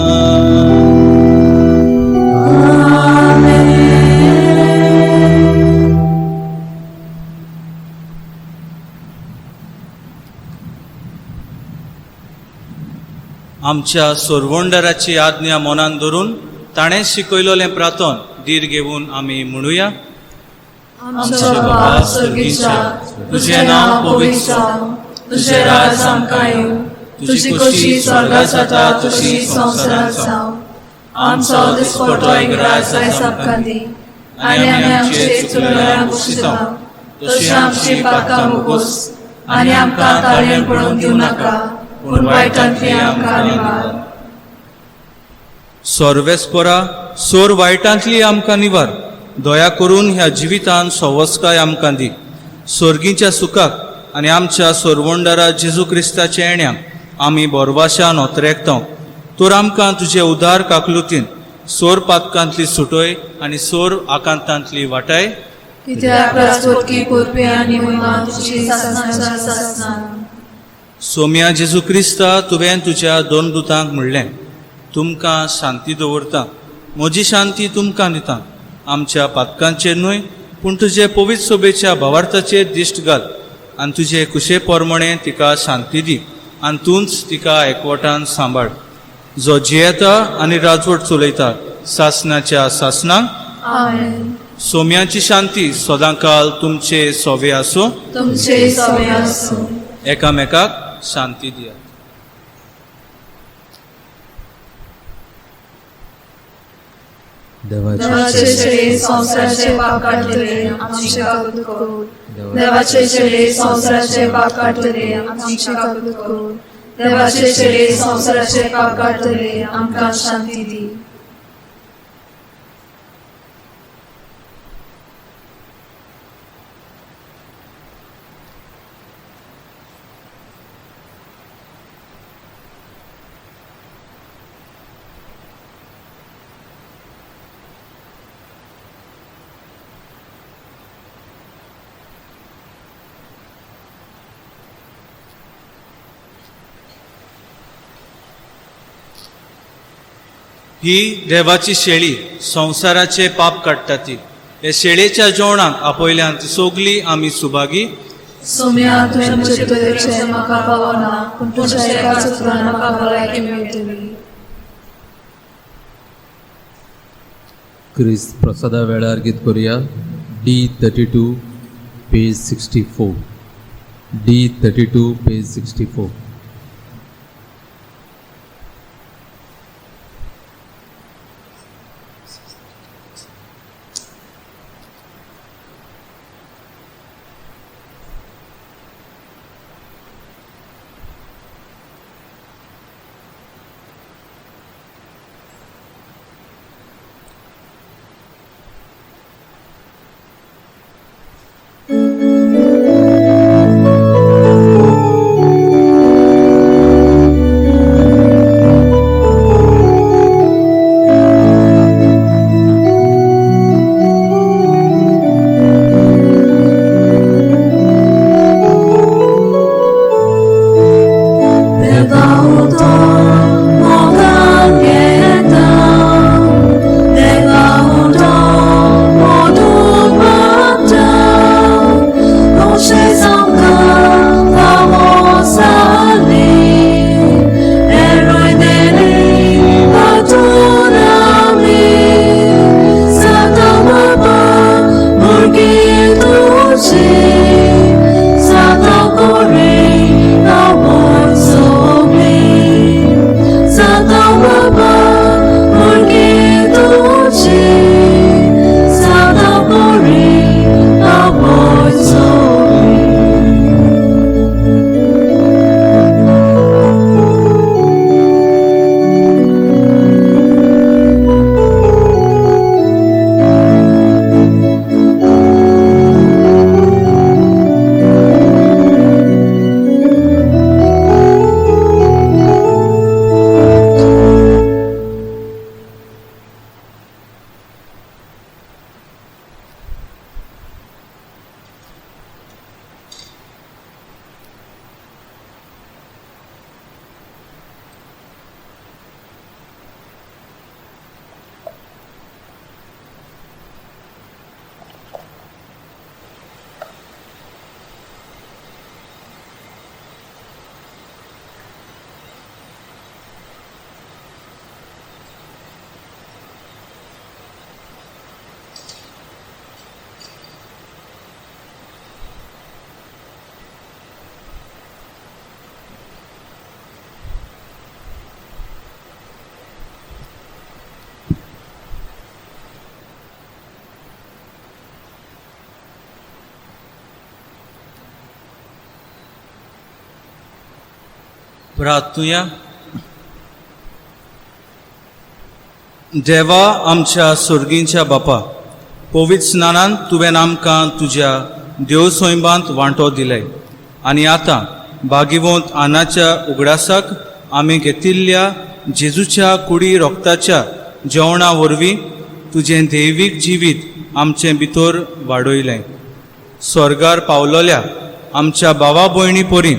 आमच्या सोरवंडराची आज्ञा मनान धरून ताणें शिकयलोलें प्रार्थन धीर घेवन आमी म्हणुया. आमचो बाबा स्वर्गीच्या तुझें नांव पवित्र जावं, तुझें राज आमकां येवं, तुजी कशी स्वर्गात जाता तशी संवसारांत जावं. आमचो दिसपटो राज आयज आमकां दी आनी आमी आमचे चुकल्यांक बक्षिता तशें आमची पाकां मुगोस आनी आमकां ताळयेन पडोवंक दिवं नाका पूण वायटांतली आमकां निवार. सर्वेस्परा सोर वायटांतली आमकां निवार. दया करून ह्या जिवितान सवस्काय आमकां दी. स्वर्गीच्या सुखाक आनी आमच्या सोरवंडरा जेजू क्रिस्ताच्या येण्याक आमी बोरवाशान ओतरेकता. तर आमकां तुजे उदार काकलुतीन सोर पातकांतली सुटोय आनी सोर आकांतांतली वाटाय. कित्याक राजवटकी पोरपे आनी महिमा तुजी सासणाच्या सासणान. सोम्या जेजू क्रिस्ता तुवें तुज्या दोन दुतांक म्हणलें तुमकां शांती दवरता, म्हजी शांती तुमकां दिता. आमच्या पातकांचेर न्हय पूण तुजे पवित्र सोबेच्या भावार्थाचेर दिश्ट घाल आनी तुजे कुशे पोरमणें तिका शांती दी आनी तूंच तिका एकवटान सांबाळ. जो जियेता आनी राजवट चलयता सासणाच्या सासणांक. आमेन. सोम्याची शांती सदांकाल तुमचे सोवे आसूं. तुमचे सवय आसूं. एकामेकाक शांती दिया. देवाचे चेडे संवसाराचे पाप काडटले आमची काकूत कर. देवाचे चेडे संवसाराचे पाप काडटले आमची काकूत कर. देवाचे चेडे संवसाराचे पाप काडटले आमकां शांती दी. ही देवाची शेळी संवसाराचे पाप काडटा ती. हे शेळेच्या जेवणाक आपयल्यांत सोगली आमी सुभागी. सोम्या तुझ्या चितळेचे म्हाका पावना पूण तुझ्या एका सुत्रान म्हाका भलायकी मेळटली. क्रिस्त प्रसादा वेळार गीत करूया. D32 page 64. D32 page 64. प्रार्थूया. देवा आमच्या सुर्गींच्या बापा, पवित्र स्नानान तुवें आमकां तुज्या देव सोयंबांत वांटो दिले आनी आतां बागीवंत आनाच्या उगडासाक आमी घेतिल्ल्या जेजूच्या कुडी रोगताच्या जेवणा वरवीं तुजें दैवीक जिवीत आमचे भितर वाडयलें. स्वर्गार पावलोल्या आमच्या भावा भयणी परी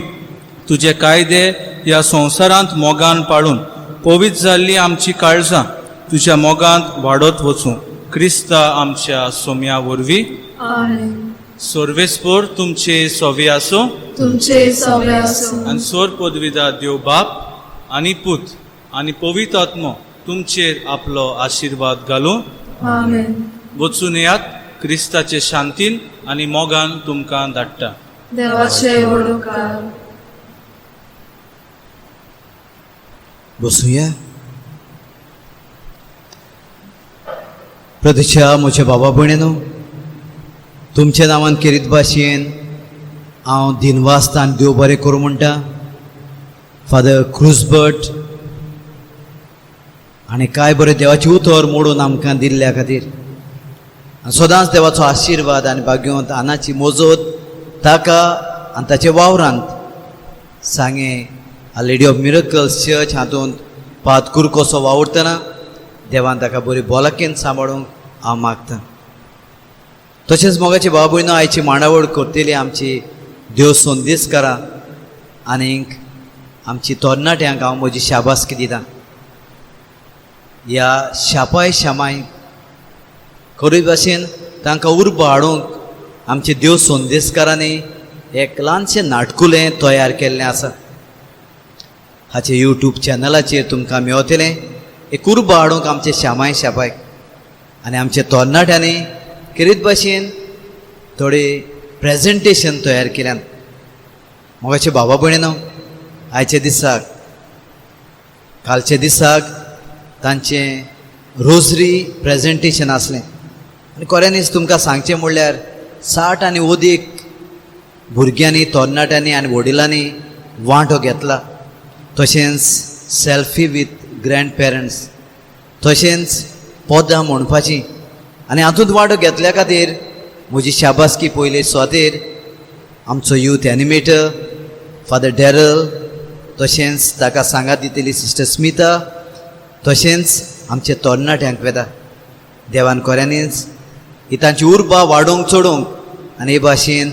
तुजे कायदे ह्या संवसारांत मोगान पाळून पवित्र जाल्ली आमची काळजां तुज्या मोगांत वाडत वचूं. क्रिस्ता आमच्या सोम्या वरवीं. आमेन. सर्वेस्पर तुमचे सोवे आसो. तुमचे सवे आसूं. आनी सोर पदवीदार देव बाप आनी पूत आनी पवित्र आत्मो तुमचेर आपलो आशिर्वाद घालूं. आमेन. वचून येयात. क्रिस्ताचे शांतीन आनी मोगान तुमकां धाडटा. देवाचे वडोवकार. बसूया. प्रतीच्या म्हज्या बाबा भयणीनो, तुमच्या नांवान किरीत भाशेन हांव दिनवासतान देव बरें करूं म्हणटा. फादर क्रुजबर्ट आनी कांय बरें देवाची उतर मोडून आमकां दिल्ल्या खातीर आनी सदांच देवाचो आशिर्वाद आनी भाग्यवंत आनाची मोजत ताका आनी ताच्या वावरांत सांगे आ लेडी ऑफ मिरकल्स चर्च हातूंत पातकूर कसो वावुरतना देवान ताका बरी बोलाकेन सांबाळूंक हांव मागतां. तशेंच मोगाची भाव भयणो आयची मांडावळ करतली आमची देव संदेशकारां आनीक आमची तरणाट्यांक हांव म्हजी शाबासकी दितां. ह्या शापाय शामाय खरे भाशेन तांकां उर्बा हाडूंक आमचे देव संदेशकारांनी एक ल्हानशें नाटकुलें तयार केल्लें आसा. हाचे यूट्यूब चॅनलाचेर तुमकां मेळटलें. एक उर्बा हाडूंक आमचे शामाय शापायक आनी आमच्या तरणाट्यांनी किरीत भाशेन थोडे प्रेजेंटेशन तयार केल्यान. मोगाचे बाबा भयणीनो, आयचे दिसाक कालचे दिसाक तांचें रोजरी प्रेजेंटेशन आसलें आनी खऱ्यांनीच तुमकां सांगचें म्हणल्यार 60 आनी अदीक भुरग्यांनी तरणाट्यांनी आनी वडिलांनी वांटो घेतला. तशेंच सेल्फी विथ ग्रँड पेरंट्स, तशेंच पदां म्हणपाची. आनी हातूंत वांटो घेतल्या खातीर म्हजी शाबासकी पयली स्वातेर आमचो यूथ एनिमेटर फादर डॅरल, तशेंच ताका सांगात दितली सिस्टर स्मिता, तशेंच आमचे तरणाट्यांक वेता. देवान खऱ्यांनीच ही तांची उर्बा वाडोवंक चडोवंक आनी हे भाशेन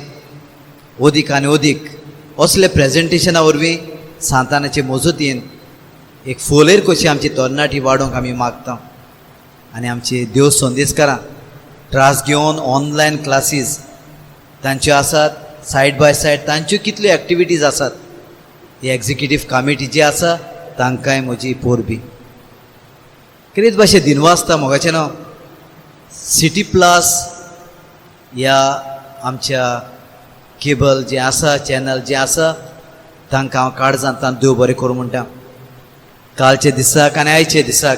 अदीक आनी अदीक असले प्रेजेंटेशना वरवीं सांतानाचे मजतीन एक फोलेर कशी आमची तरणाटी वाडोवंक आमी मागता. आनी आमचे देव संदेशकारां त्रास घेवन ऑनलायन क्लासीस तांच्यो आसात, सायड बाय सायड तांच्यो कितल्यो एक्टिविटीज आसात. ही एग्जिक्युटीव कमिटी जी आसा तांकांय म्हजी पोरबी. कितेंच भाशेन दिनवासता मोगाचें न्हू. सिटी प्लस ह्या आमच्या केबल जें आसा, चॅनल जें आसा तांकां हांव काळजांतल्यान देव बरें करूं म्हणटा. कालचे दिसाक आनी आयचे दिसाक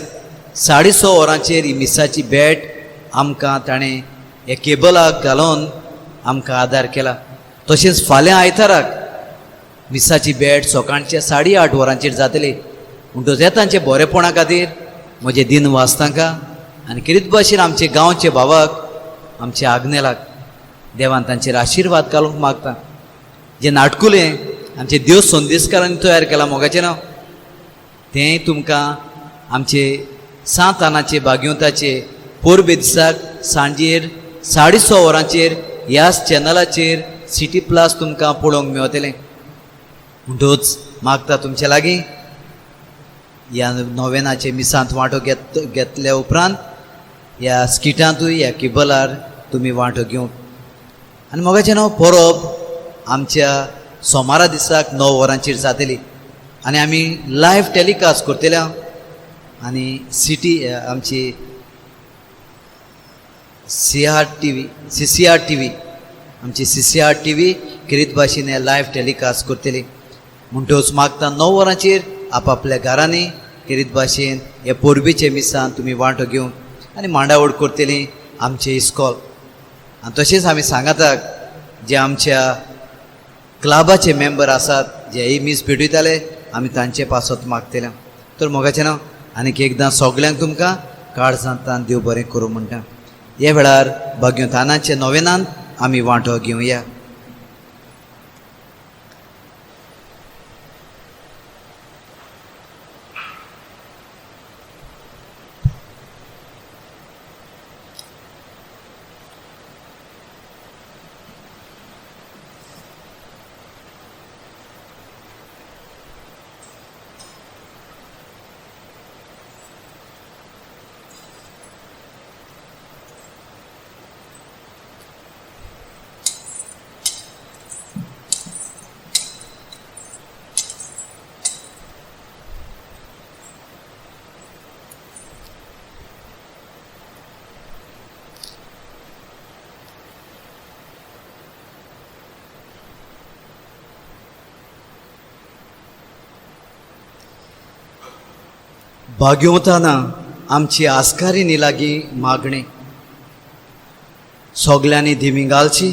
6:30 वरांचेर ही मिसाची बॅट आमकां ताणें हे केबलाक घालून आमकां आदार केला. तशेंच फाल्यां आयताराक मिसाची बॅट सकाळचे 8:30 वरांचेर जातली. म्हणटच हे तांचे बरेपणा खातीर म्हजे दिन वाचतांकां आनी कितें भाशेन आमचे गांवचे भावाक, आमच्या आग्नेलाक देवान तांचेर आशिर्वाद घालूंक मागता. जें नाटकुलें आमचे देव संदेशकारांनी तयार केलां मोगाचें नांव, तें तुमकां आमचे 7 आनाचे भाग्यवंताचे पोरबे दिसाक सांजेर 6:30 वरांचेर ह्याच चॅनलाचेर सिटी प्लस तुमकां पळोवंक मेळटलें. म्हणटच मागता तुमचे लागीं ह्या नोवेनाचे मिसांत वांटो घेतल्या उपरांत ह्या स्किटांतूय ह्या केबलार तुमी वांटो घेवंक. आनी मोगाचें नांव परब आमच्या सोमारा दिसाक 9 वरांचेर जातली आनी आमी लायव्ह टॅलिकास्ट करतल्या. आनी सिटी आमची CCR TV आमची CCR TV किरीत भाशेन हे लायव्ह टॅलिकास्ट करतली. म्हणटच मागता 9 वरांचेर आपापल्या घरांनी किरीत भाशेन हे पोरबीचे मिसान तुमी वांटो घेवंक आनी मांडावळ करतली आमचे इस्कॉल. आनी तशेंच आमी सांगातात जे आमच्या क्लबाचे मेंबर आसात जे ही मीस भेटयताले आमी तांचे पासत मागतले. तर मोगाचें नांव आनीक एकदां सगल्यांक तुमकां काळजांतल्यान देव बरें करूं म्हणटा. ह्या वेळार भाग्यवंतानाचे नोवेनांत आमी वांटो घेवया. भाग्यवंताना आमची आस्कारीनी लागीं मागणें सगल्यांनी धिमी घालची.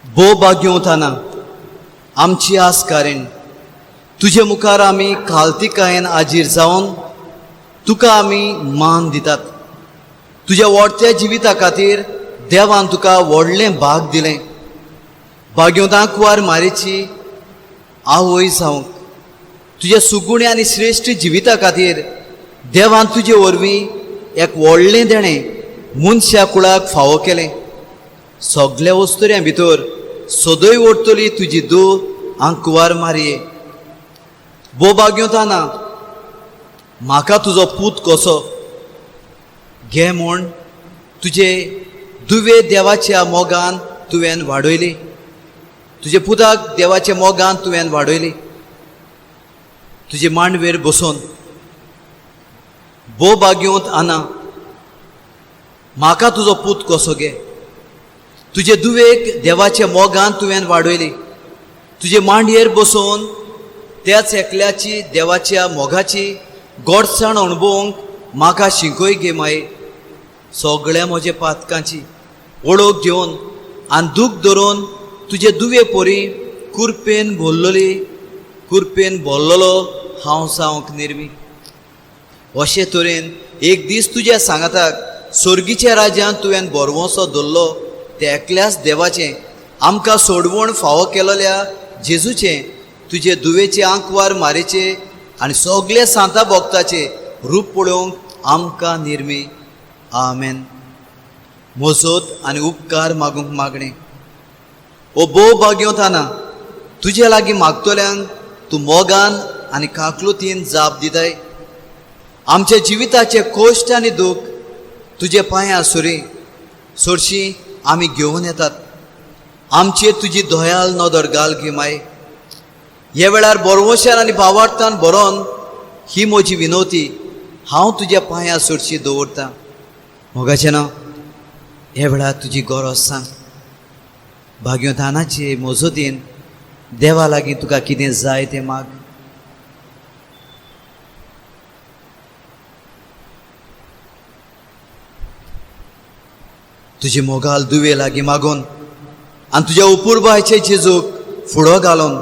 भो भाग्यवंताना आमची आस्कारीण तुजे मुखार आमी खालतिकायेन हाजीर जावन तुका आमी मान दितात. तुज्या व्हडत्या जिविता खातीर देवान तुका व्हडलें भाग दिलें. भाग्यवंतांक वार मारेची आवय जावंक तुज्या सुगुणे आनी श्रेश्ठ जिविता खातीर देवान तुजे वरवीं एक व्हडलें देणें मनशा कुळाक फावो केलें. सगल्या वस्तुऱ्यां भितर सदय ओडटली तुजी दू हांव कुवार मारये. भो भाग्यवंताना म्हाका तुजो पूत कसो घे म्हूण तुजे दुवे देवाच्या मोगान तुवें वाडयली, तुजे पुताक देवाच्या मोगान तुवें वाडयली. तुजे मांडवेर बसून बो बाग्योंत आना म्हाका तुजो पूत कसो घे. तुजे दुवेक देवाच्या मोगान तुवें वाडयली. तुजे मांडयेर बसून त्याच एकल्याची देवाच्या मोगाची गोडसाण अणभवूंक म्हाका शिकय गे माये. सगळ्या म्हज्या पातकांची ओळख घेवन आनी दूख धरून तुजे दुवे पोरी कुरपेन भरलेलो हांव जावंक निर्मी. अशे तरेन एक दीस तुज्या सांगाताक सर्गीच्या राज्यांत तुवें बरवोसो धरलो त्या एकल्याच देवाचें आमकां सोडवण फावो केलेल्या जेजूचें तुजे दुवेचे आंकवार मारेचे आनी सगळे सांता भक्ताचे रूप पळोवंक आमकां निर्मी. आमेन. मोजत आनी उपकार मागूंक मागणें. ओ बोव बाग्योताना तुजे लागीं मागतल्यांक तूं मोगान आनी काकलुतीन जाप दिताय. आमच्या जिविताचे कोश्ट आनी दूख तुजे पांयां सोडशी आमी घेवन येतात. आमचेर तुजी दोयाल नदर घाल गे माय. हे वेळार बरवशान आनी भावार्थान बरोवन ही म्हजी विनवती हांव तुज्या पांयां सोडशी दवरतां. मोगाचें नांव हे वेळार तुजी गरज सांग. भाग्योदानाचे मोजतीन देवा लागीं तुका कितें जाय तें माग. तुजे मोगाल दुवे लागीं मागून आनी तुज्या उपुरबायचे जेजूक फुडो घालून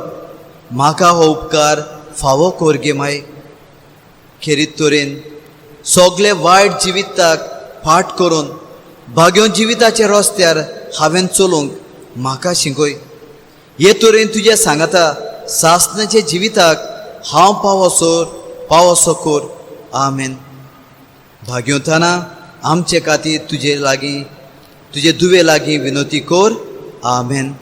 म्हाका हो उपकार फावो कोर गे माय. खेरीत तरेन सगळे वायट जिविताक फाट करून भाग्यो जिविताच्या रस्त्यार हांवें चलूंक म्हाका शिकय. हे तरेन तुज्या सांगाता सासणाच्या जिविताक हांव पावसो कोर. आमेन. भाग्योताना आमचे खातीर तुजे दुवे लागीं विनोती कोर. आमेन.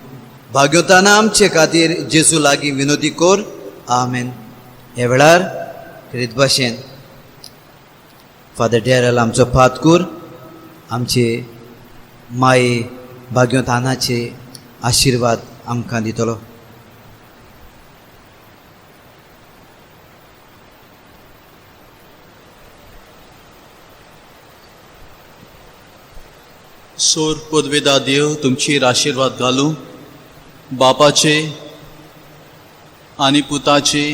भाग्योताना आमचे खातीर जेजू लागीं विनोती कोर. आमेन. हे वेळार करीत भाशेन फादर डॅरल आमचो फातकूर आमचे माये भाग्योतानाचे आशिर्वाद आमकां दितलो. सोर पदवेदा देव तुमचेर आशिर्वाद घालूं. बापाचे आनी पुताचे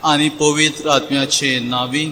आनी पवित्र आत्म्याचे नावी